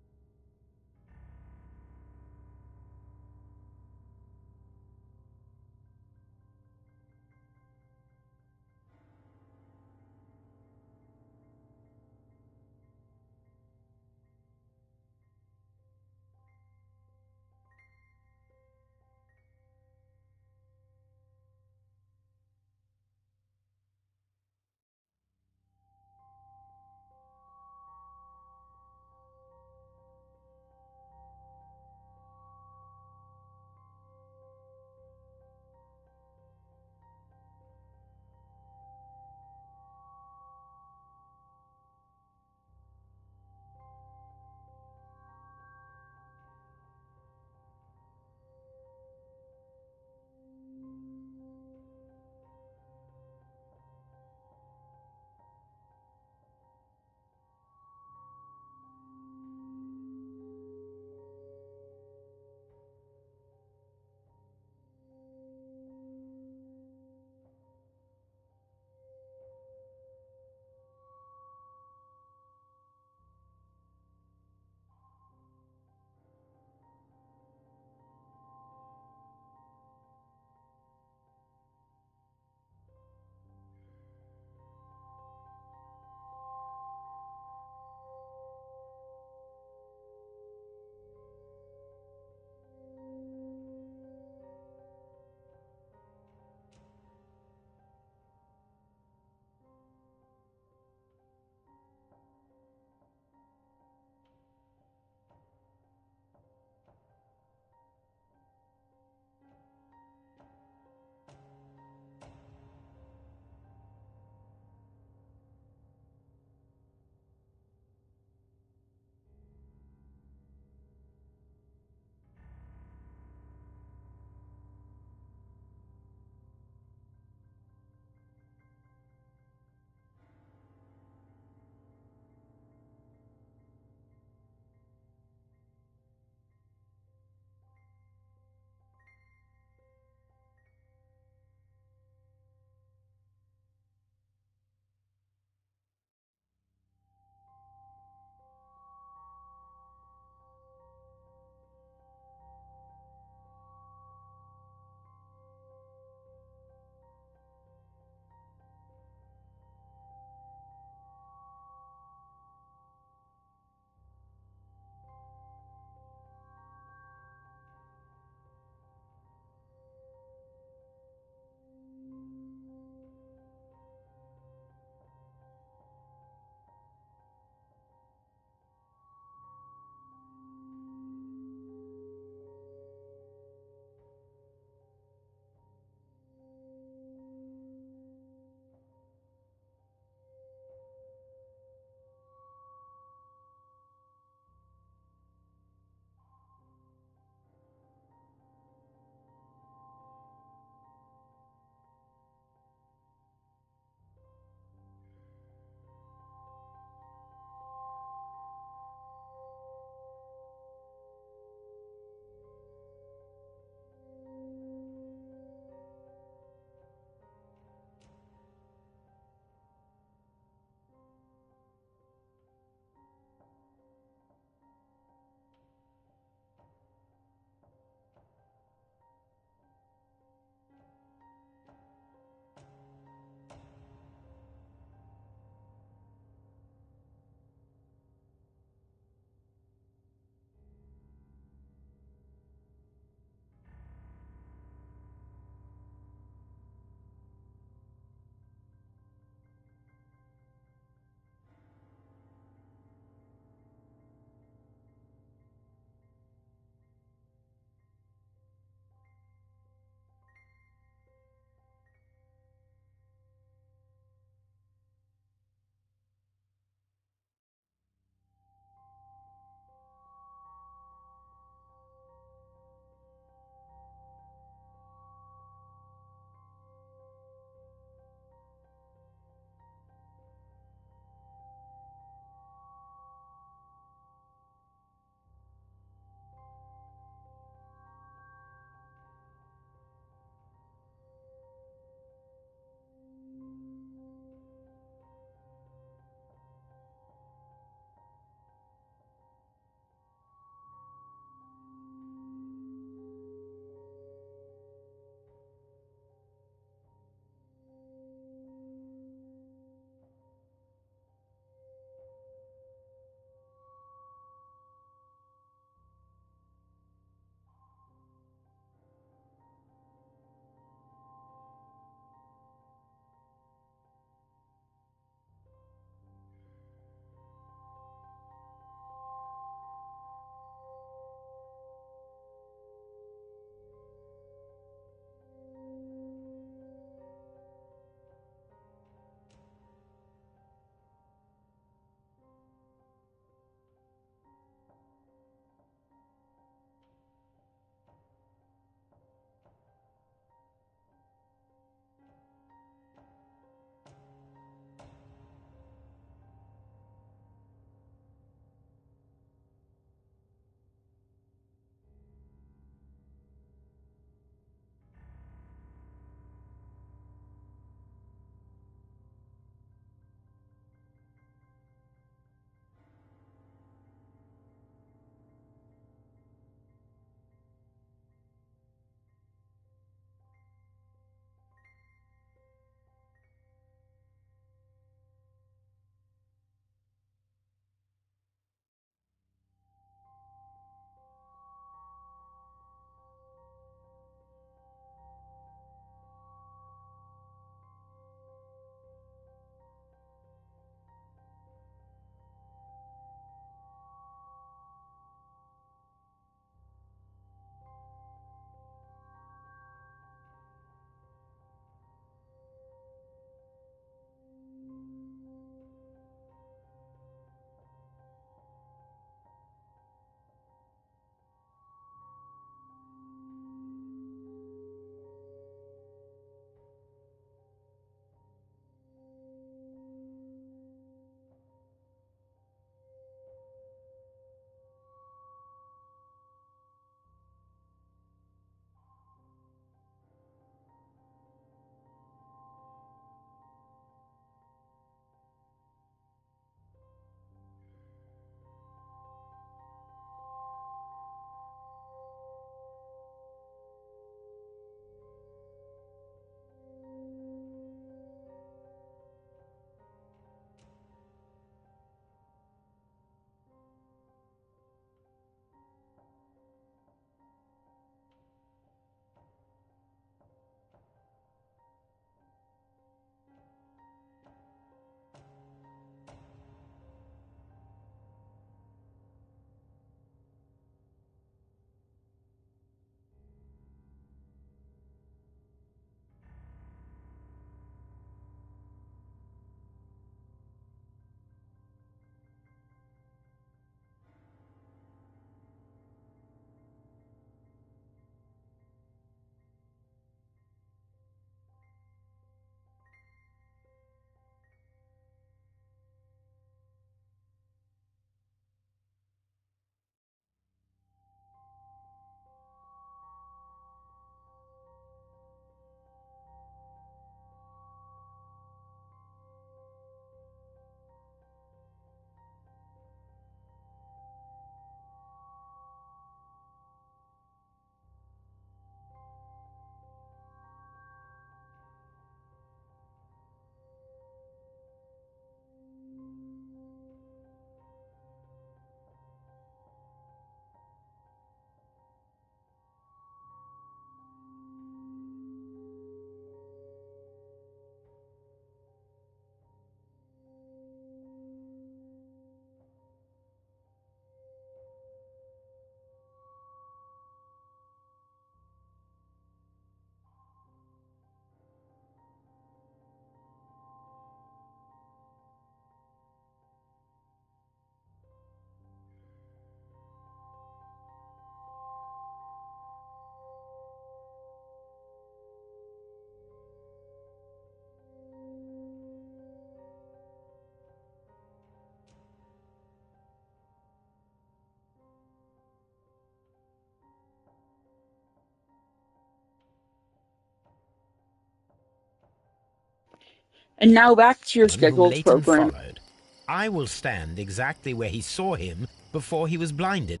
And now back to your Whom scheduled Leighton program. followed. I will stand exactly where he saw him before he was blinded.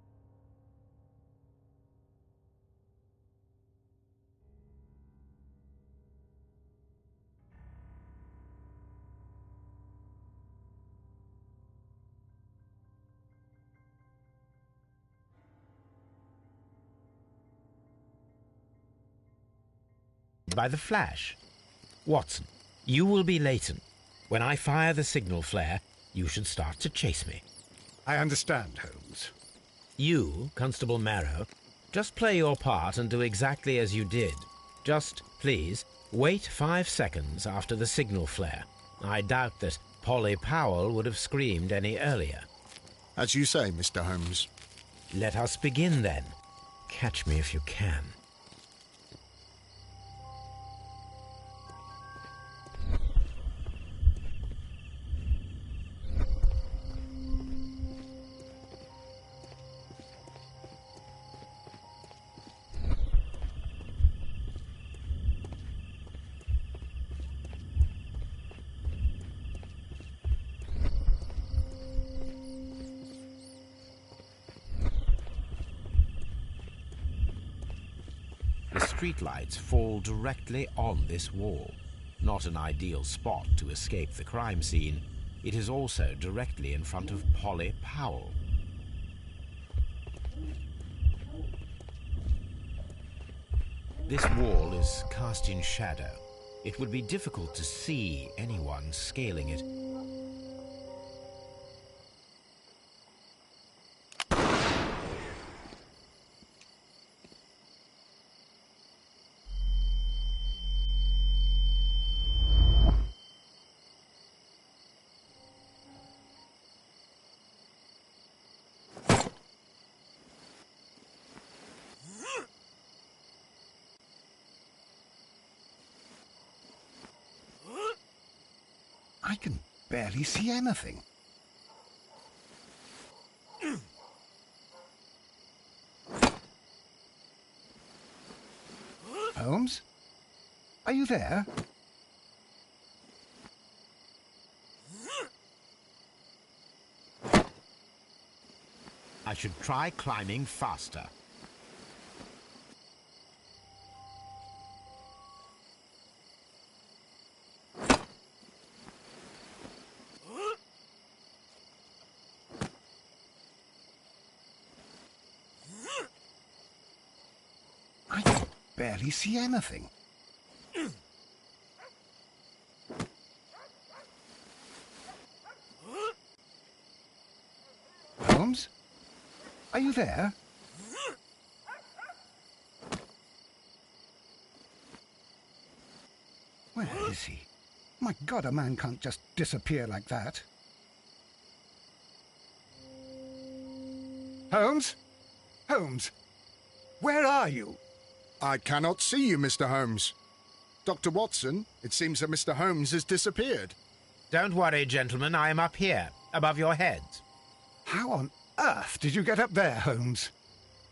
By the flash. Watson, you will be Leighton. When I fire the signal flare, you should start to chase me. I understand, Holmes. You, Constable Marrow, just play your part and do exactly as you did. Just, please, wait 5 seconds after the signal flare. I doubt that Polly Powell would have screamed any earlier. As you say, Mr. Holmes. Let us begin then. Catch me if you can. The streetlights fall directly on this wall. Not an ideal spot to escape the crime scene. It is also directly in front of Polly Powell. This wall is cast in shadow. It would be difficult to see anyone scaling it. I can barely see anything. Holmes? Are you there? I should try climbing faster. I can barely see anything. Holmes? Are you there? Where is he? My God, a man can't just disappear like that. Holmes? Holmes? Where are you? I cannot see you, Mr. Holmes. Dr. Watson, it seems that Mr. Holmes has disappeared. Don't worry, gentlemen. I am up here, above your heads. How on earth did you get up there, Holmes?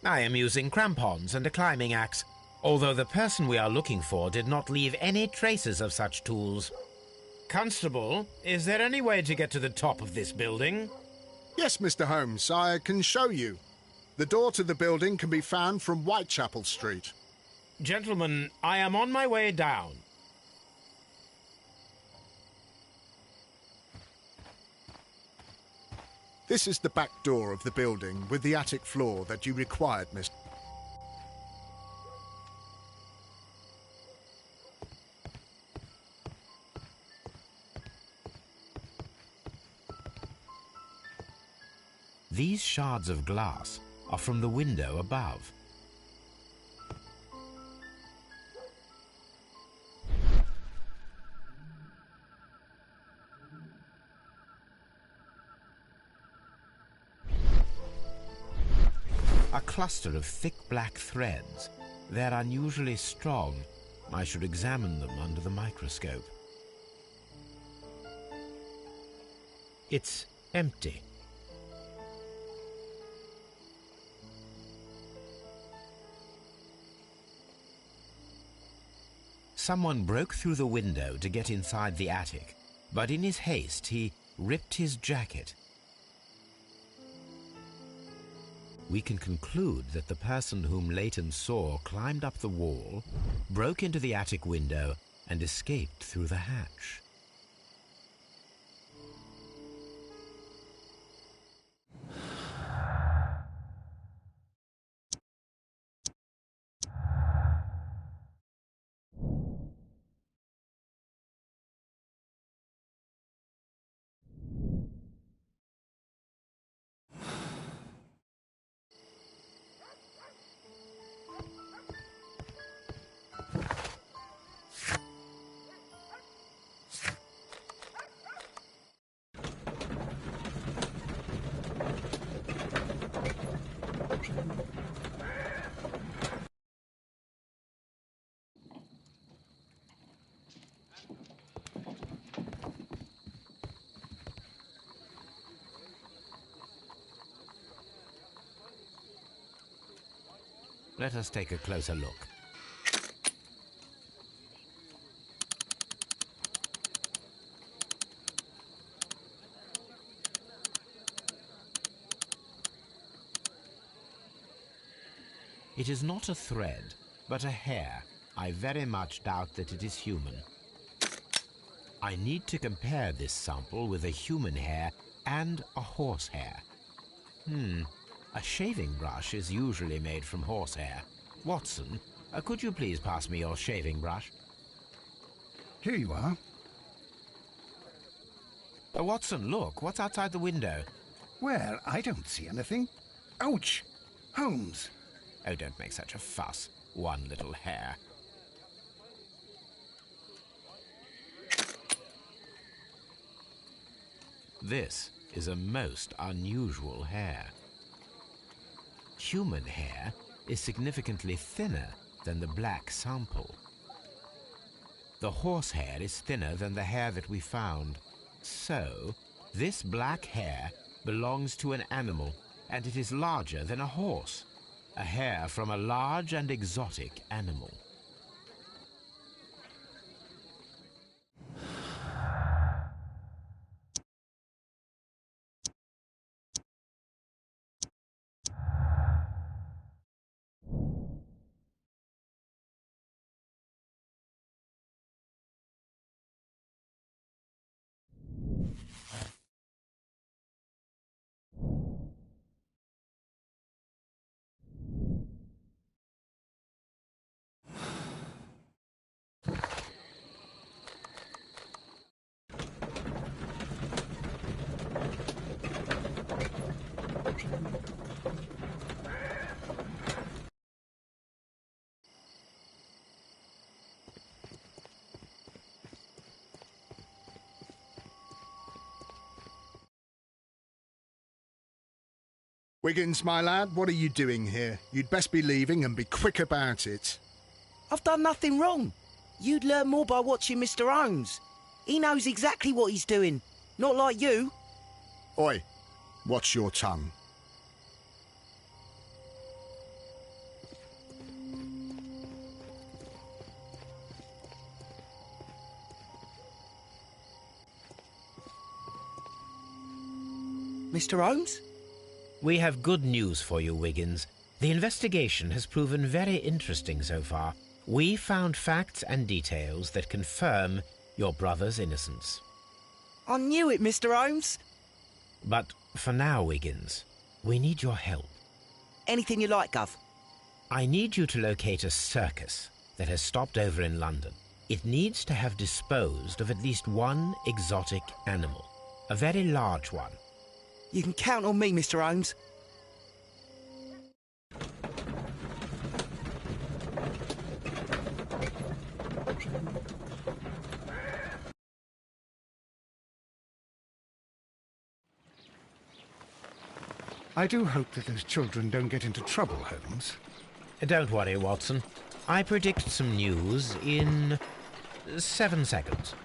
I am using crampons and a climbing axe, although the person we are looking for did not leave any traces of such tools. Constable, is there any way to get to the top of this building? Yes, Mr. Holmes, I can show you. The door to the building can be found from Whitechapel Street. Gentlemen, I am on my way down. This is the back door of the building with the attic floor that you required, Mr. These shards of glass are from the window above. A cluster of thick black threads. They're unusually strong. I should examine them under the microscope. It's empty. Someone broke through the window to get inside the attic, but in his haste he ripped his jacket. We can conclude that the person whom Leighton saw climbed up the wall, broke into the attic window, and escaped through the hatch. Let us take a closer look. It is not a thread, but a hair. I very much doubt that it is human. I need to compare this sample with a human hair and a horse hair. A shaving brush is usually made from horsehair. Watson, could you please pass me your shaving brush? Here you are. Watson, look, what's outside the window? Well, I don't see anything. Ouch! Holmes! Oh, don't make such a fuss. One little hair. This is a most unusual hair. Human hair is significantly thinner than the black sample. The horse hair is thinner than the hair that we found. So, this black hair belongs to an animal, and it is larger than a horse. A hair from a large and exotic animal. Wiggins, my lad, what are you doing here? You'd best be leaving and be quick about it. I've done nothing wrong. You'd learn more by watching Mr. Holmes. He knows exactly what he's doing. Not like you. Oi, watch your tongue. Mr. Holmes? We have good news for you, Wiggins. The investigation has proven very interesting so far. We found facts and details that confirm your brother's innocence. I knew it, Mr. Holmes. But for now, Wiggins, we need your help. Anything you like, Gov. I need you to locate a circus that has stopped over in London. It needs to have disposed of at least one exotic animal, a very large one. You can count on me, Mr. Holmes. I do hope that those children don't get into trouble, Holmes. Don't worry, Watson. I predict some news in 7 seconds.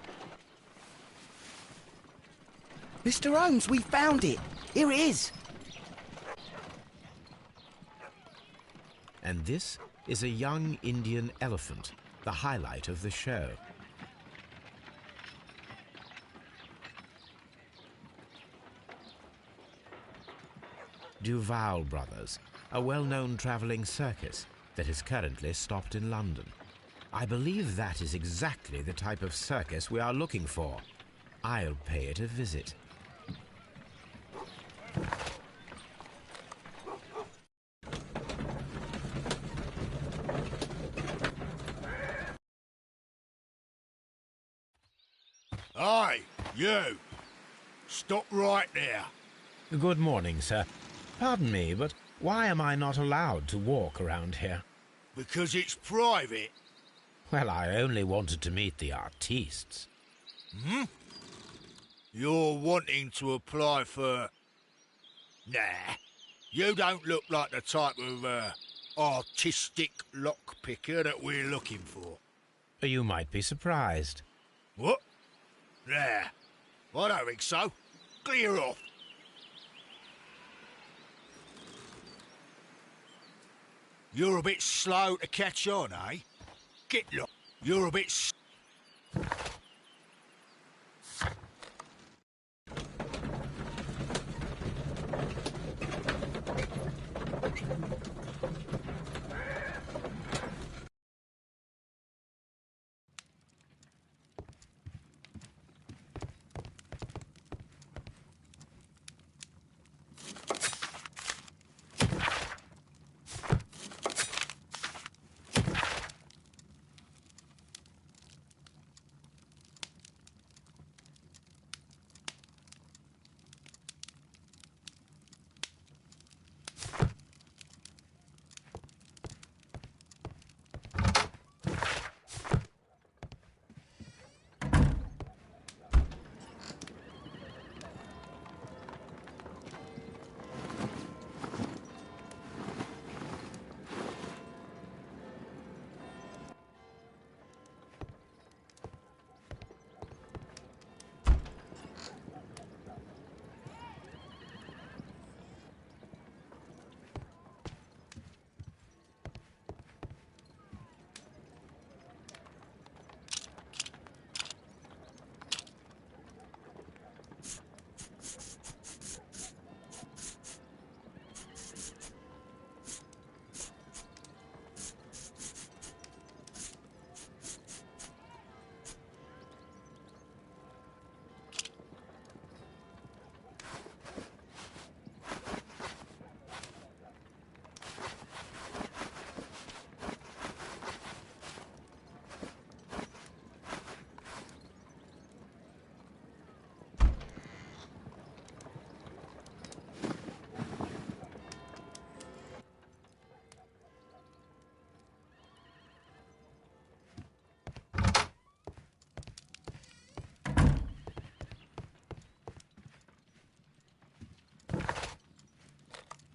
Mr. Holmes, we found it. Here it is. And this is a young Indian elephant. the highlight of the show. Duval Brothers, a well-known travelling circus that is currently stopped in London. I believe that is exactly the type of circus we are looking for. I'll pay it a visit. Aye, you! Stop right there. Good morning, sir. Pardon me, but why am I not allowed to walk around here? Because it's private. Well, I only wanted to meet the artistes. Hmm? You're wanting to apply for... Nah, you don't look like the type of, artistic lockpicker that we're looking for. You might be surprised. What? Nah, I don't think so. Clear off. You're a bit slow to catch on, eh? Get lost. You're a bit...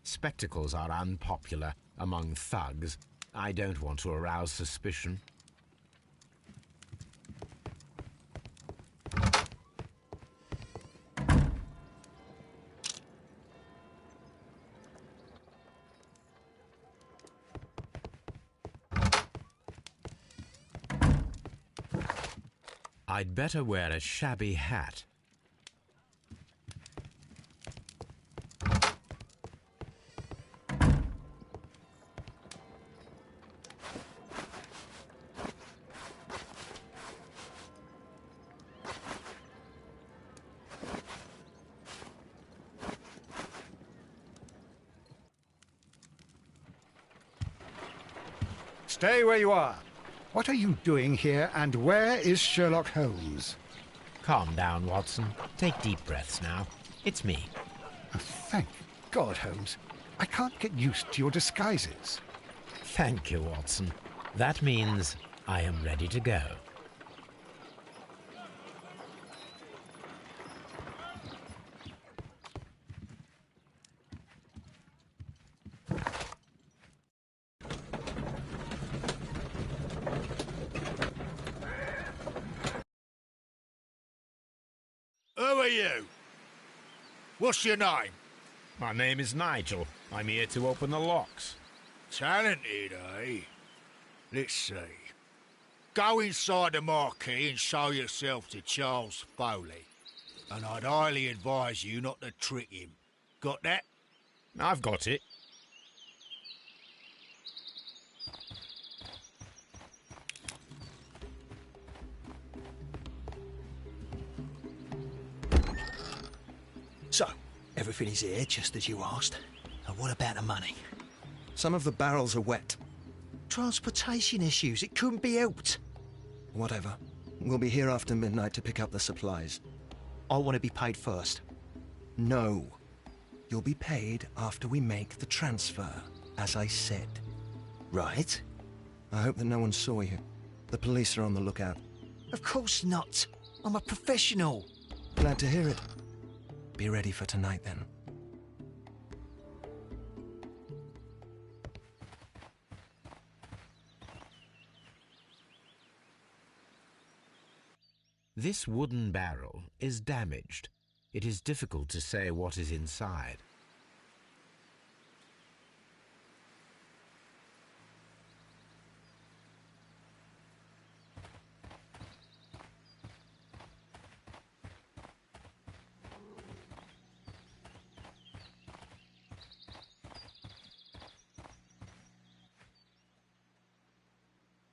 Spectacles are unpopular among thugs. I don't want to arouse suspicion. I'd better wear a shabby hat. Stay where you are. What are you doing here, and where is Sherlock Holmes? Calm down, Watson. Take deep breaths now. It's me. Oh, thank God, Holmes. I can't get used to your disguises. Thank you, Watson. That means I am ready to go. Who are you? What's your name? My name is Nigel. I'm here to open the locks. Talented, eh? Let's see. Go inside the marquee and show yourself to Charles Foley. And I'd highly advise you not to trick him. Got that? I've got it. So, everything is here, just as you asked. And what about the money? Some of the barrels are wet. Transportation issues, it couldn't be helped. Whatever. We'll be here after midnight to pick up the supplies. I want to be paid first. No. You'll be paid after we make the transfer, as I said. Right? I hope that no one saw you. The police are on the lookout. Of course not. I'm a professional. Glad to hear it. Be ready for tonight, then. This wooden barrel is damaged. It is difficult to say what is inside.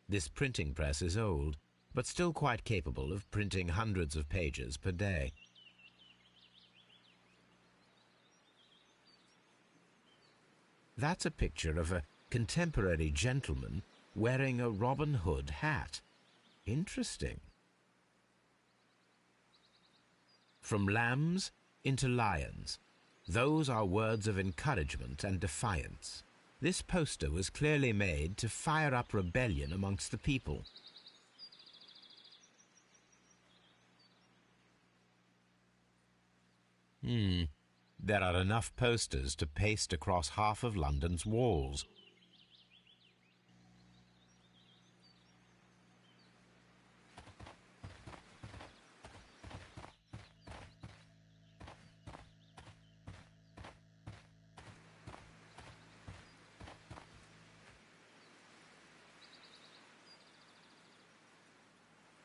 This printing press is old, but still quite capable of printing hundreds of pages per day. That's a picture of a contemporary gentleman wearing a Robin Hood hat. Interesting. From lambs into lions. Those are words of encouragement and defiance. This poster was clearly made to fire up rebellion amongst the people. There are enough posters to paste across half of London's walls.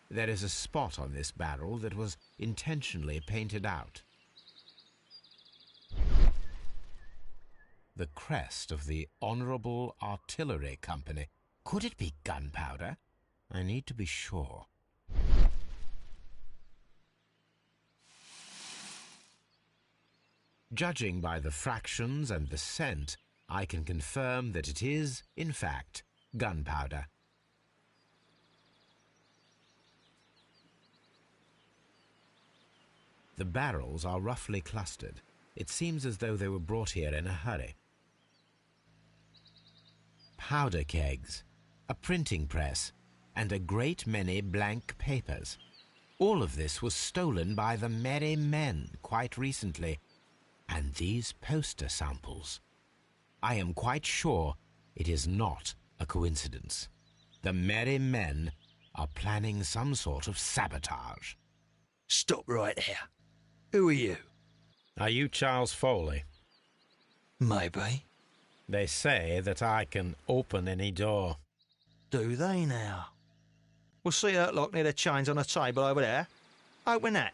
There is a spot on this barrel that was intentionally painted out. The crest of the Honourable Artillery Company. Could it be gunpowder? I need to be sure. Judging by the fractions and the scent, I can confirm that it is, in fact, gunpowder. The barrels are roughly clustered. It seems as though they were brought here in a hurry. Powder kegs, a printing press, and a great many blank papers. All of this was stolen by the Merry Men quite recently. And these poster samples. I am quite sure it is not a coincidence. The Merry Men are planning some sort of sabotage. Stop right there. Who are you? Are you Charles Foley? Maybe. They say that I can open any door. Do they now? We'll see that lock near the chains on the table over there. Open that.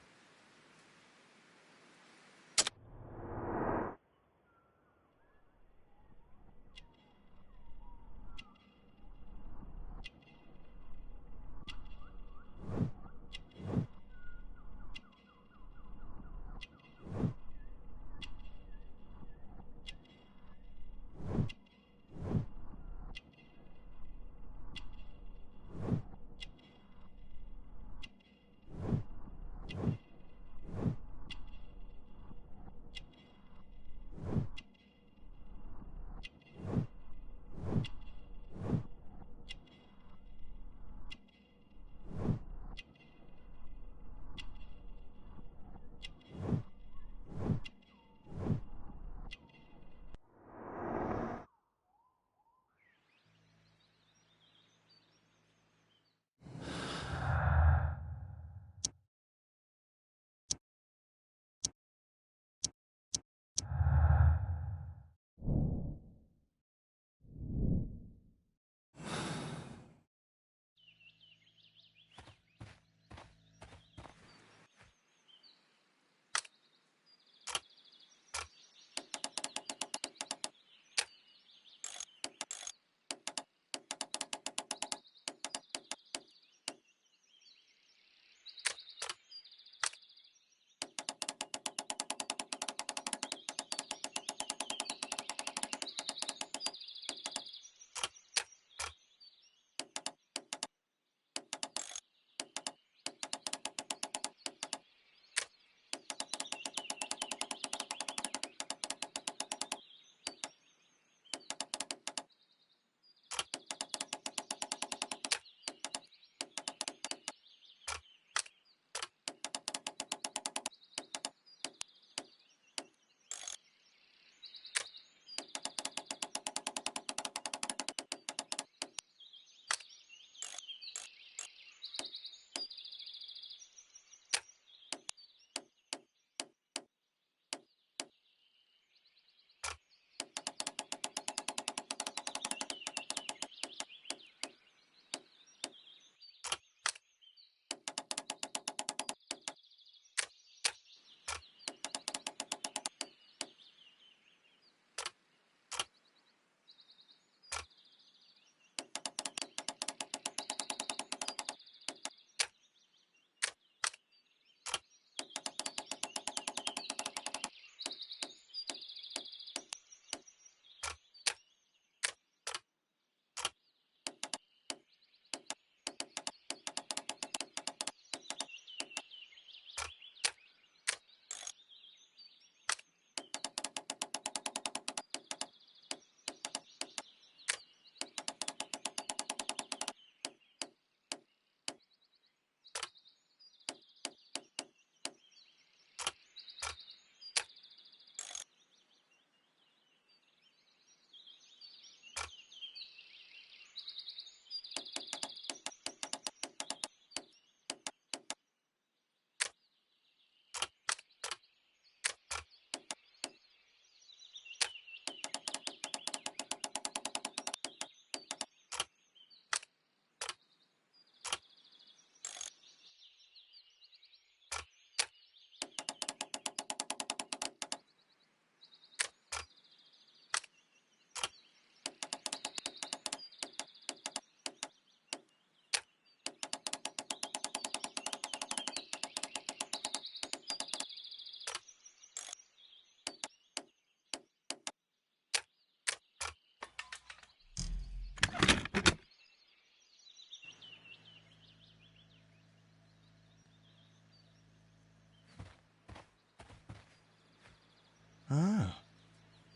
Oh,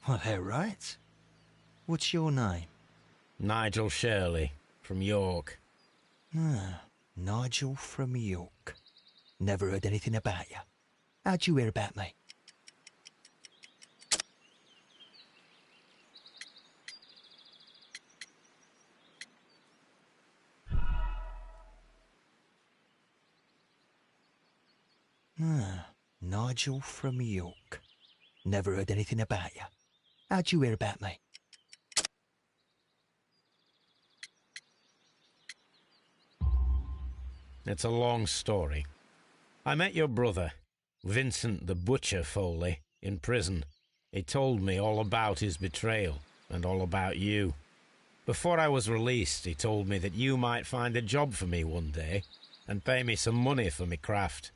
well, they're right. What's your name? Nigel Shirley, from York. Ah, Nigel from York. Never heard anything about you. How'd you hear about me? Ah, Nigel from York. Never heard anything about you. How'd you hear about me? It's a long story. I met your brother, Vincent the Butcher Foley, in prison. He told me all about his betrayal and all about you. Before I was released, he told me that you might find a job for me one day and pay me some money for me craft.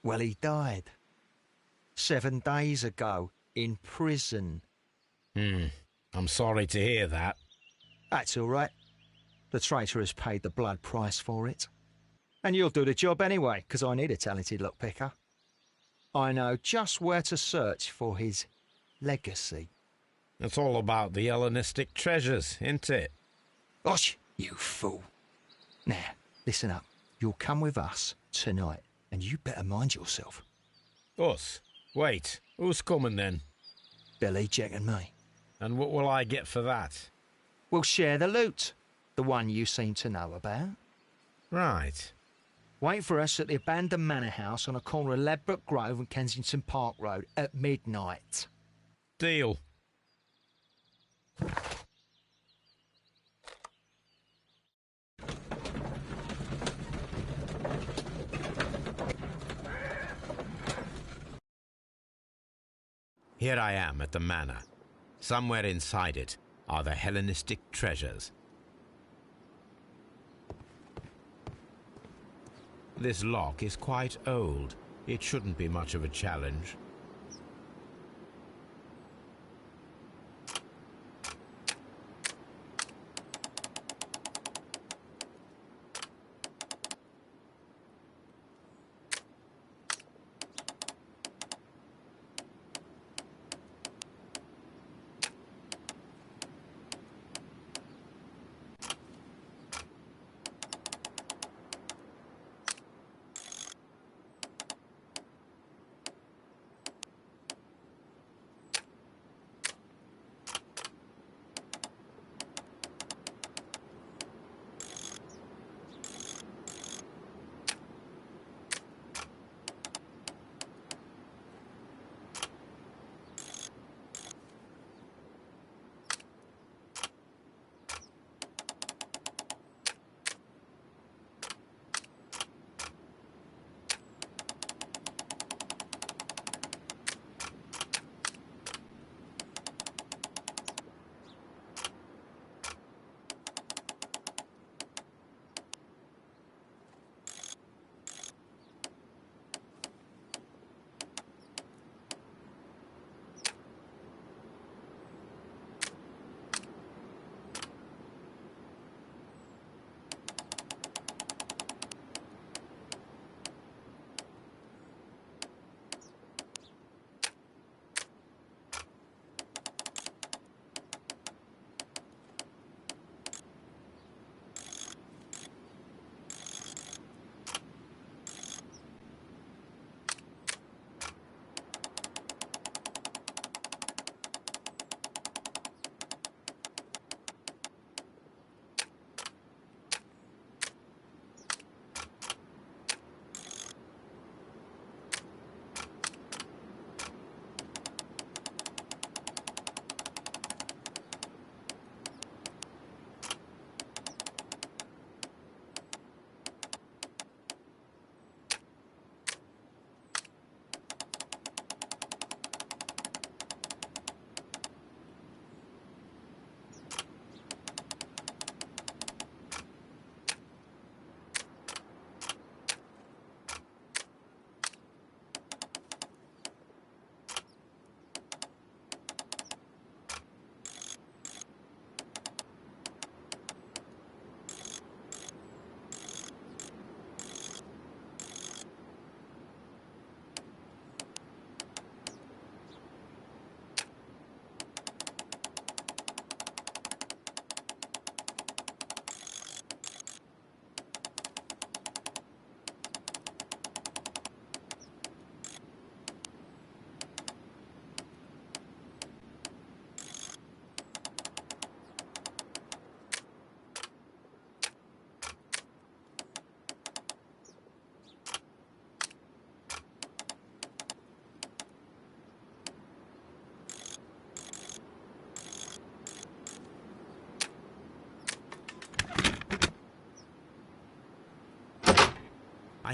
Well, he died. 7 days ago, in prison. I'm sorry to hear that. That's all right. The traitor has paid the blood price for it. And you'll do the job anyway, because I need a talented lockpicker. I know just where to search for his legacy. It's all about the Hellenistic treasures, isn't it? Osh, you fool. Now, listen up. You'll come with us tonight, and you better mind yourself. Us? Wait, who's coming then? Billy, Jack and me. And what will I get for that? We'll share the loot. The one you seem to know about. Right. Wait for us at the abandoned manor house on a corner of Ladbroke Grove and Kensington Park Road at midnight. Deal. Here I am at the manor. Somewhere inside it are the Hellenistic treasures. This lock is quite old. It shouldn't be much of a challenge.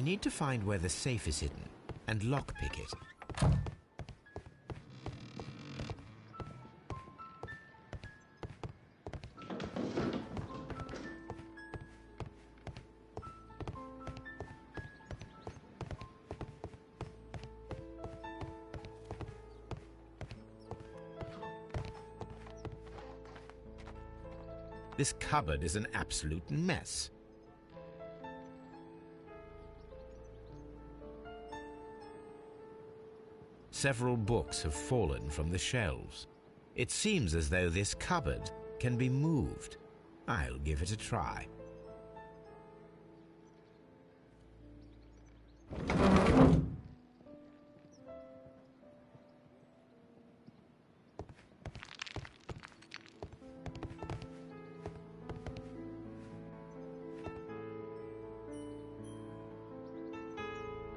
I need to find where the safe is hidden and lockpick it. This cupboard is an absolute mess. Several books have fallen from the shelves. It seems as though this cupboard can be moved. I'll give it a try.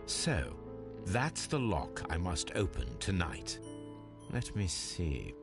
So, that's the lock I must open tonight. Let me see.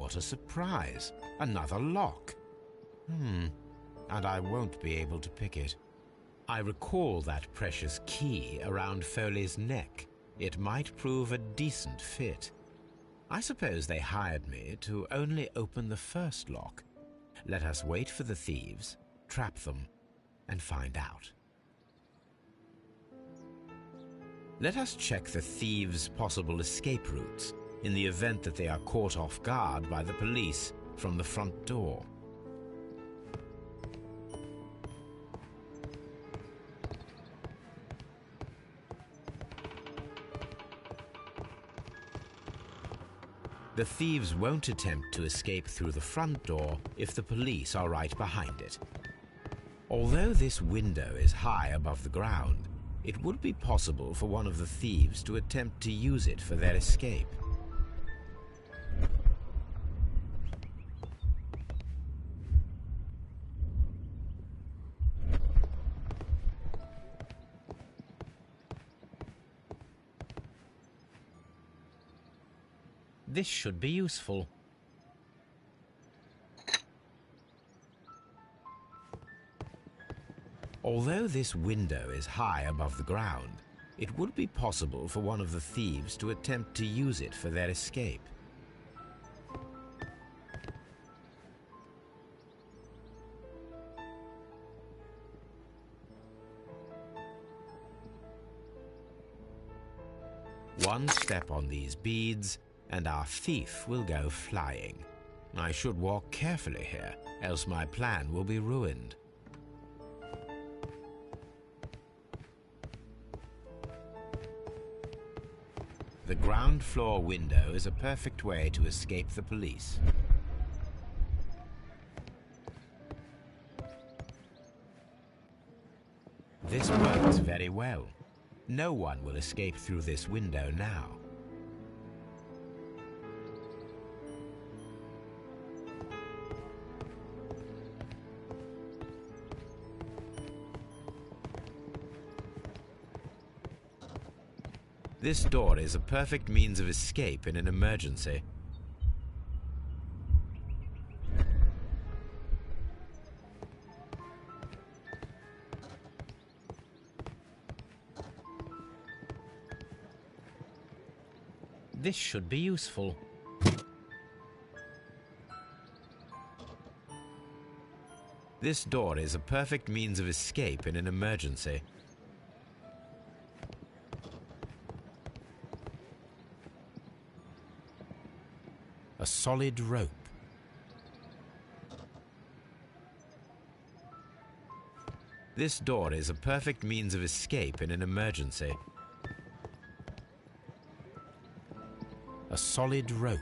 what a surprise. Another lock. And I won't be able to pick it. I recall that precious key around Foley's neck. It might prove a decent fit. I suppose they hired me to only open the first lock. Let us wait for the thieves, trap them, and find out. Let us check the thieves' possible escape routes in the event that they are caught off guard by the police from the front door. The thieves won't attempt to escape through the front door if the police are right behind it. Although this window is high above the ground, it would be possible for one of the thieves to attempt to use it for their escape. This should be useful. Although this window is high above the ground, it would be possible for one of the thieves to attempt to use it for their escape. One step on these beads, and our thief will go flying. I should walk carefully here, else my plan will be ruined. The ground floor window is a perfect way to escape the police. This works very well. No one will escape through this window now. This door is a perfect means of escape in an emergency. This should be useful. This door is a perfect means of escape in an emergency. A solid rope. This door is a perfect means of escape in an emergency. A solid rope.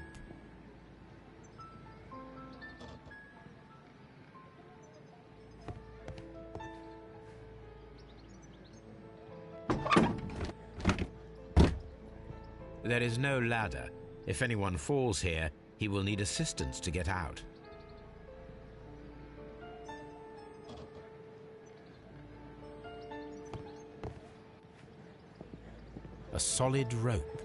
There is no ladder. If anyone falls here, he will need assistance to get out. A solid rope.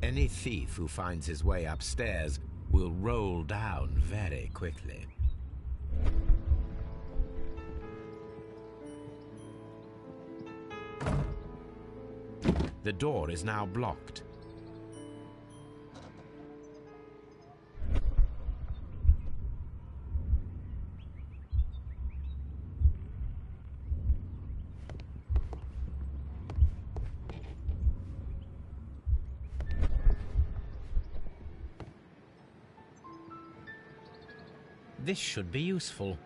Any thief who finds his way upstairs will roll down very quickly. The door is now blocked. This should be useful.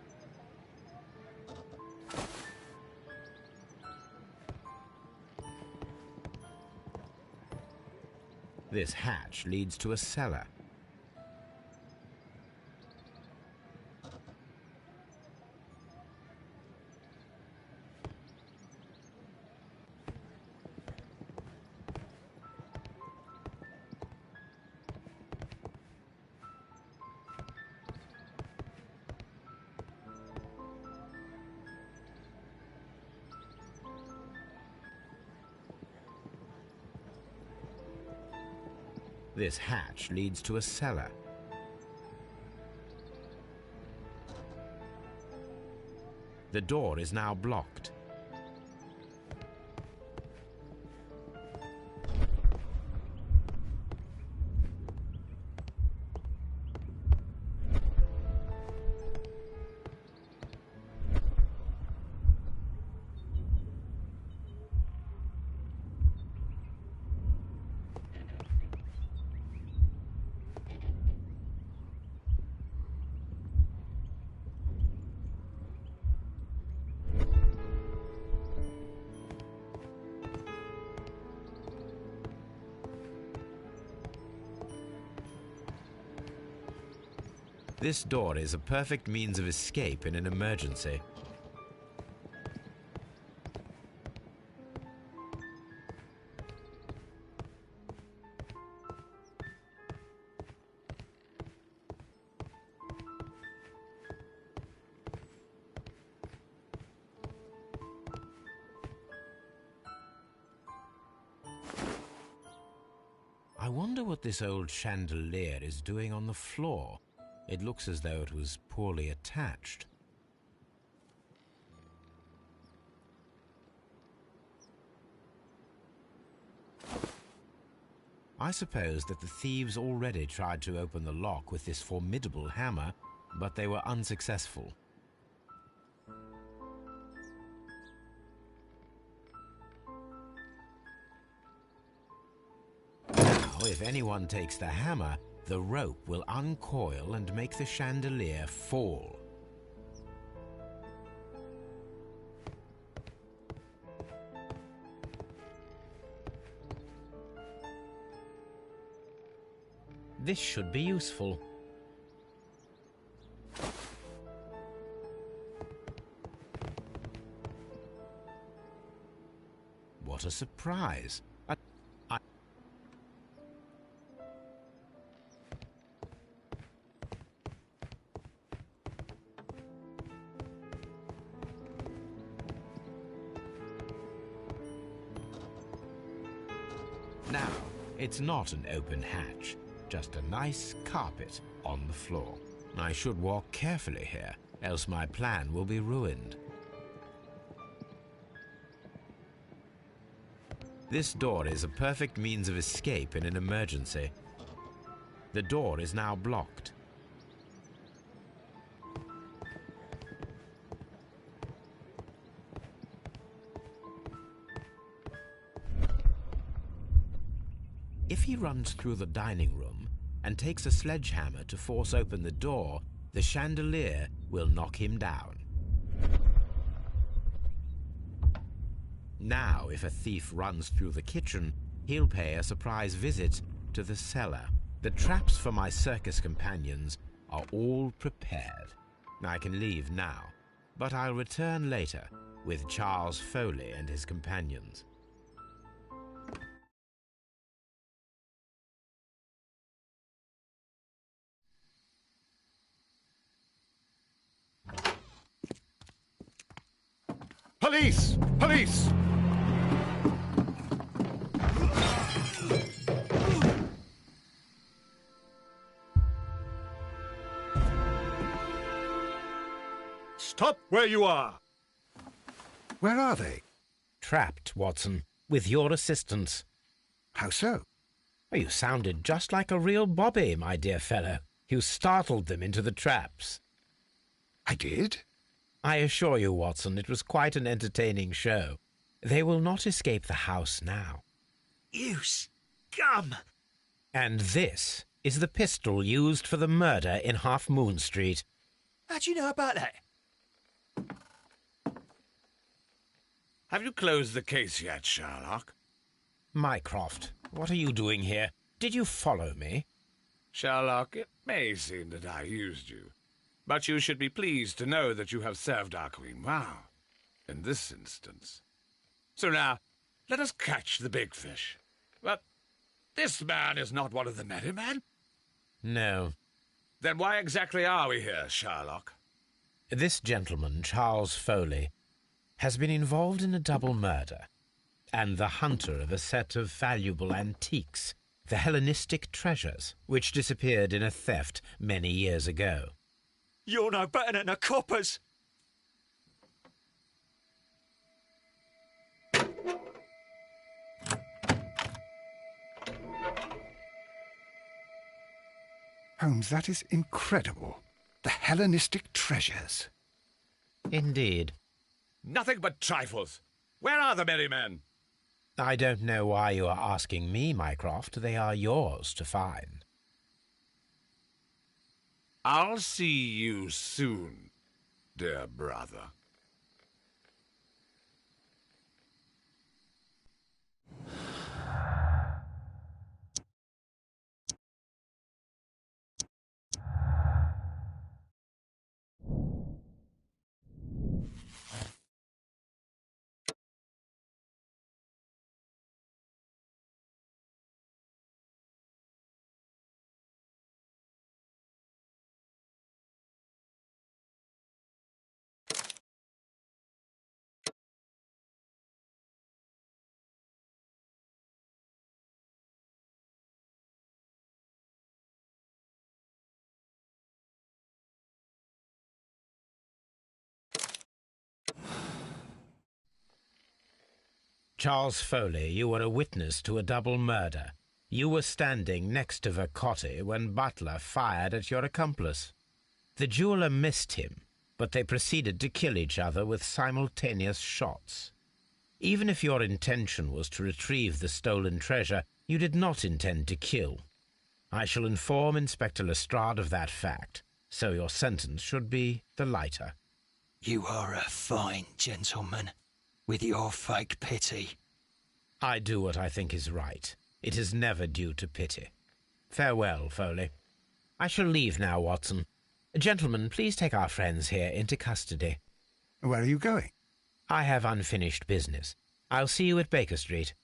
This hatch leads to a cellar. This hatch leads to a cellar. The door is now blocked. This door is a perfect means of escape in an emergency. I wonder what this old chandelier is doing on the floor. It looks as though it was poorly attached. I suppose that the thieves already tried to open the lock with this formidable hammer, but they were unsuccessful. Now, if anyone takes the hammer, the rope will uncoil and make the chandelier fall. This should be useful. What a surprise! Now, it's not an open hatch, just a nice carpet on the floor. I should walk carefully here, else my plan will be ruined. This door is a perfect means of escape in an emergency. The door is now blocked. If he runs through the dining room and takes a sledgehammer to force open the door, the chandelier will knock him down. Now, if a thief runs through the kitchen, he'll pay a surprise visit to the cellar. The traps for my circus companions are all prepared. I can leave now, but I'll return later with Charles Foley and his companions. Police! Police! Stop where you are! Where are they? Trapped, Watson, with your assistance. How so? You sounded just like a real bobby, my dear fellow. You startled them into the traps. I did? I assure you, Watson, it was quite an entertaining show. They will not escape the house now. You scum! And this is the pistol used for the murder in Half Moon Street. How'd you know about that? Have you closed the case yet, Sherlock? Mycroft, what are you doing here? Did you follow me? Sherlock, it may seem that I used you, but you should be pleased to know that you have served our Queen well, in this instance. So now, let us catch the big fish. But this man is not one of the merry men. No. Then why exactly are we here, Sherlock? This gentleman, Charles Foley, has been involved in a double murder, and the hunter of a set of valuable antiques The Hellenistic treasures, which disappeared in a theft many years ago. You're no better than the coppers. Holmes, that is incredible. The Hellenistic treasures. Indeed. Nothing but trifles. Where are the merry men? I don't know why you are asking me, Mycroft. They are yours to find. I'll see you soon, dear brother. Charles Foley, you were a witness to a double murder. You were standing next to Vercotti when Butler fired at your accomplice. The jeweller missed him, but they proceeded to kill each other with simultaneous shots. Even if your intention was to retrieve the stolen treasure, you did not intend to kill. I shall inform Inspector Lestrade of that fact, so your sentence should be the lighter. You are a fine gentleman, with your fake pity. I do what I think is right. It is never due to pity. Farewell, Foley. I shall leave now, Watson. Gentlemen, please take our friends here into custody. Where are you going? I have unfinished business. I'll see you at Baker Street.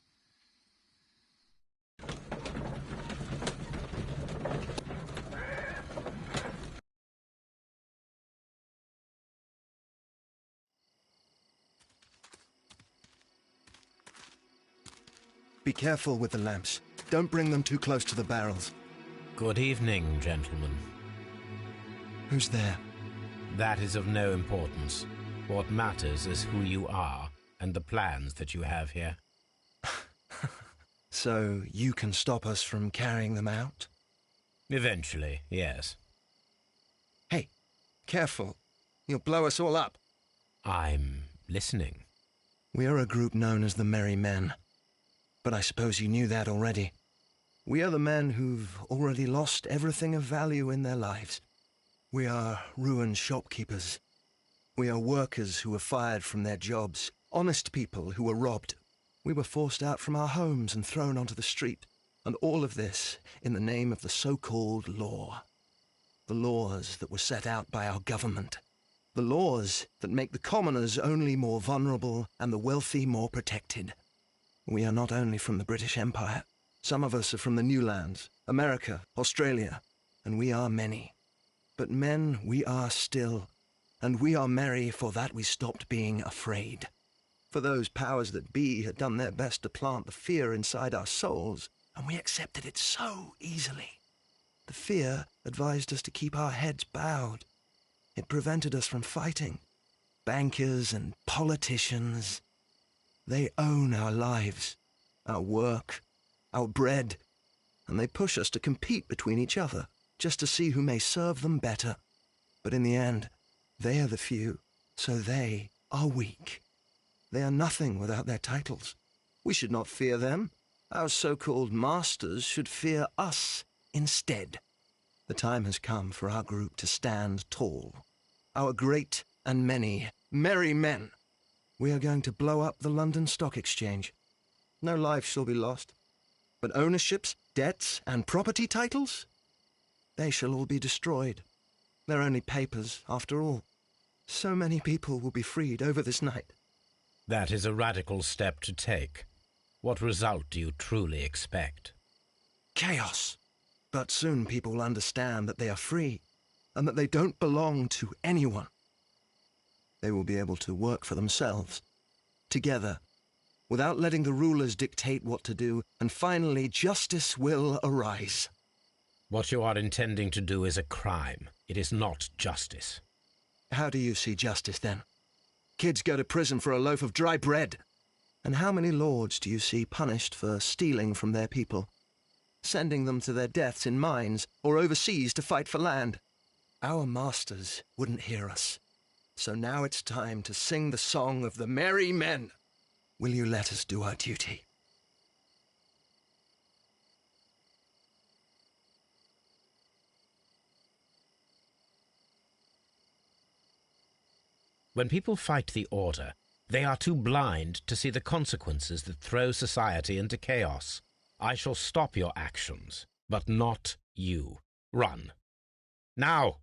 Be careful with the lamps. Don't bring them too close to the barrels. Good evening, gentlemen. Who's there? That is of no importance. What matters is who you are and the plans that you have here. So you can stop us from carrying them out? Eventually, yes. Hey, careful. You'll blow us all up. I'm listening. We are a group known as the Merry Men. But I suppose you knew that already. We are the men who've already lost everything of value in their lives. We are ruined shopkeepers. We are workers who were fired from their jobs. Honest people who were robbed. We were forced out from our homes and thrown onto the street. And all of this in the name of the so-called law. The laws that were set out by our government. The laws that make the commoners only more vulnerable and the wealthy more protected. We are not only from the British Empire. Some of us are from the New Lands, America, Australia, and we are many. But men we are still, and we are merry for that we stopped being afraid. For those powers that be had done their best to plant the fear inside our souls, and we accepted it so easily. The fear advised us to keep our heads bowed. It prevented us from fighting. Bankers and politicians, they own our lives, our work, our bread, and they push us to compete between each other, just to see who may serve them better. But in the end, they are the few, so they are weak. They are nothing without their titles. We should not fear them. Our so-called masters should fear us instead. The time has come for our group to stand tall. Our great and many merry men. We are going to blow up the London Stock Exchange. No life shall be lost. But ownerships, debts, and property titles? They shall all be destroyed. They're only papers, after all. So many people will be freed over this night. That is a radical step to take. What result do you truly expect? Chaos. But soon people will understand that they are free, and that they don't belong to anyone. They will be able to work for themselves, together, without letting the rulers dictate what to do, and finally justice will arise. What you are intending to do is a crime. It is not justice. How do you see justice, then? Kids go to prison for a loaf of dry bread. And how many lords do you see punished for stealing from their people, sending them to their deaths in mines or overseas to fight for land? Our masters wouldn't hear us. So now it's time to sing the song of the merry men. Will you let us do our duty? When people fight the order, they are too blind to see the consequences that throw society into chaos. I shall stop your actions, but not you. Run. Now!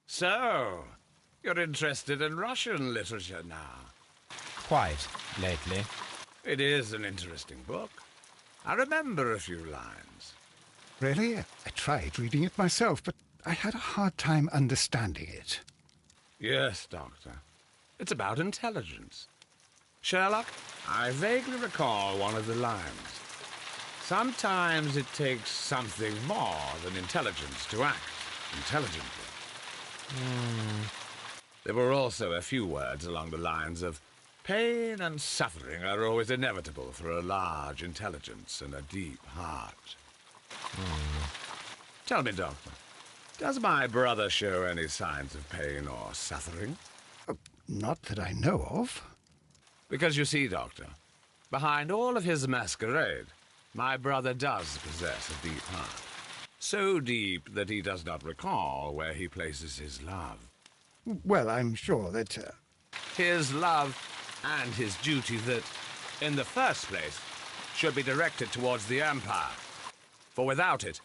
So, you're interested in Russian literature now? Quite, lately. It is an interesting book. I remember a few lines. Really? I tried reading it myself, but I had a hard time understanding it. Yes, Doctor. It's about intelligence. Sherlock, I vaguely recall one of the lines. Sometimes it takes something more than intelligence to act intelligently. There were also a few words along the lines of, pain and suffering are always inevitable for a large intelligence and a deep heart. Tell me, Doctor, does my brother show any signs of pain or suffering? Not that I know of. Because you see, Doctor, behind all of his masquerade, my brother does possess a deep heart. So deep that he does not recall where he places his love. Well, I'm sure that... His love and his duty that, in the first place, should be directed towards the Empire. For without it,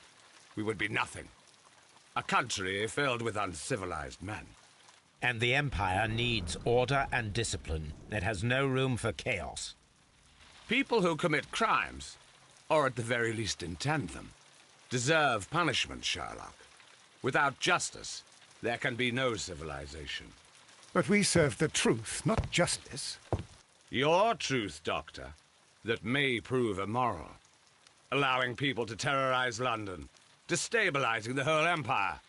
we would be nothing. A country filled with uncivilized men. And the Empire needs order and discipline. It has no room for chaos. People who commit crimes, or at the very least intend them, deserve punishment, Sherlock. Without justice, there can be no civilization. But we serve the truth, not justice. Your truth, Doctor, that may prove immoral. Allowing people to terrorize London, destabilizing the whole empire.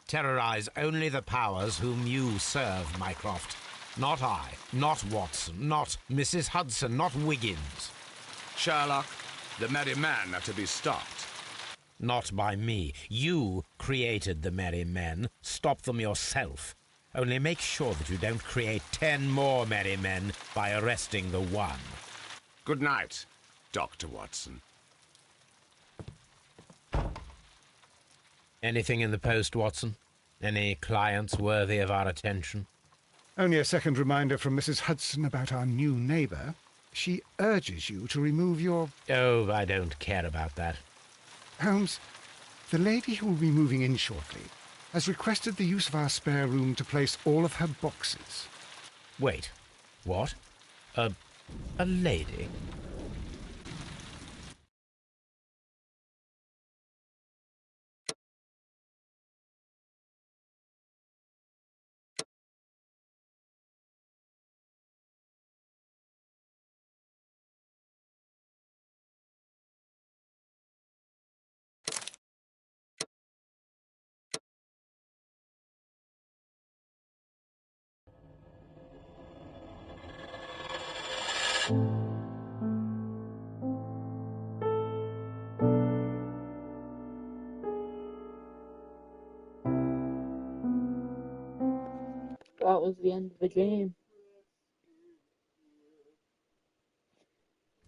Terrorize only the powers whom you serve, Mycroft. Not I, not Watson, not Mrs. Hudson, not Wiggins. Sherlock, the merry men are to be stopped. Not by me. You created the merry men. Stop them yourself. Only make sure that you don't create 10 more merry men by arresting the one. Good night, Dr. Watson. Anything in the post, Watson? Any clients worthy of our attention? Only a second reminder from Mrs. Hudson about our new neighbour. She urges you to remove your... Oh, I don't care about that. Holmes, the lady who will be moving in shortly has requested the use of our spare room to place all of her boxes. Wait, what? A lady? That was the end of the game.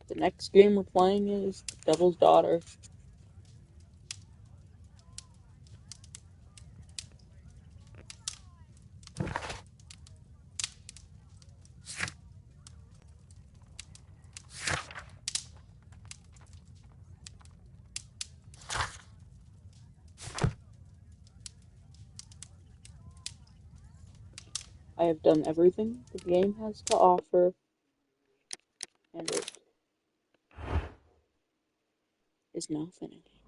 The next game we're playing is Devil's Daughter. I have done everything the game has to offer, and it is now finished.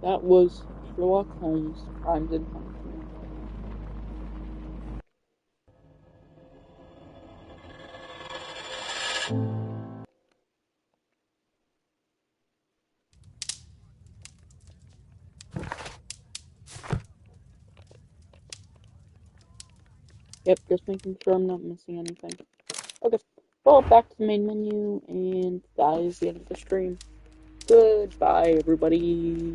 That was Sherlock Holmes, Crimes and Punishment. Yep, just making sure I'm not missing anything. Okay, well, back to the main menu, and that is the end of the stream. Goodbye, everybody.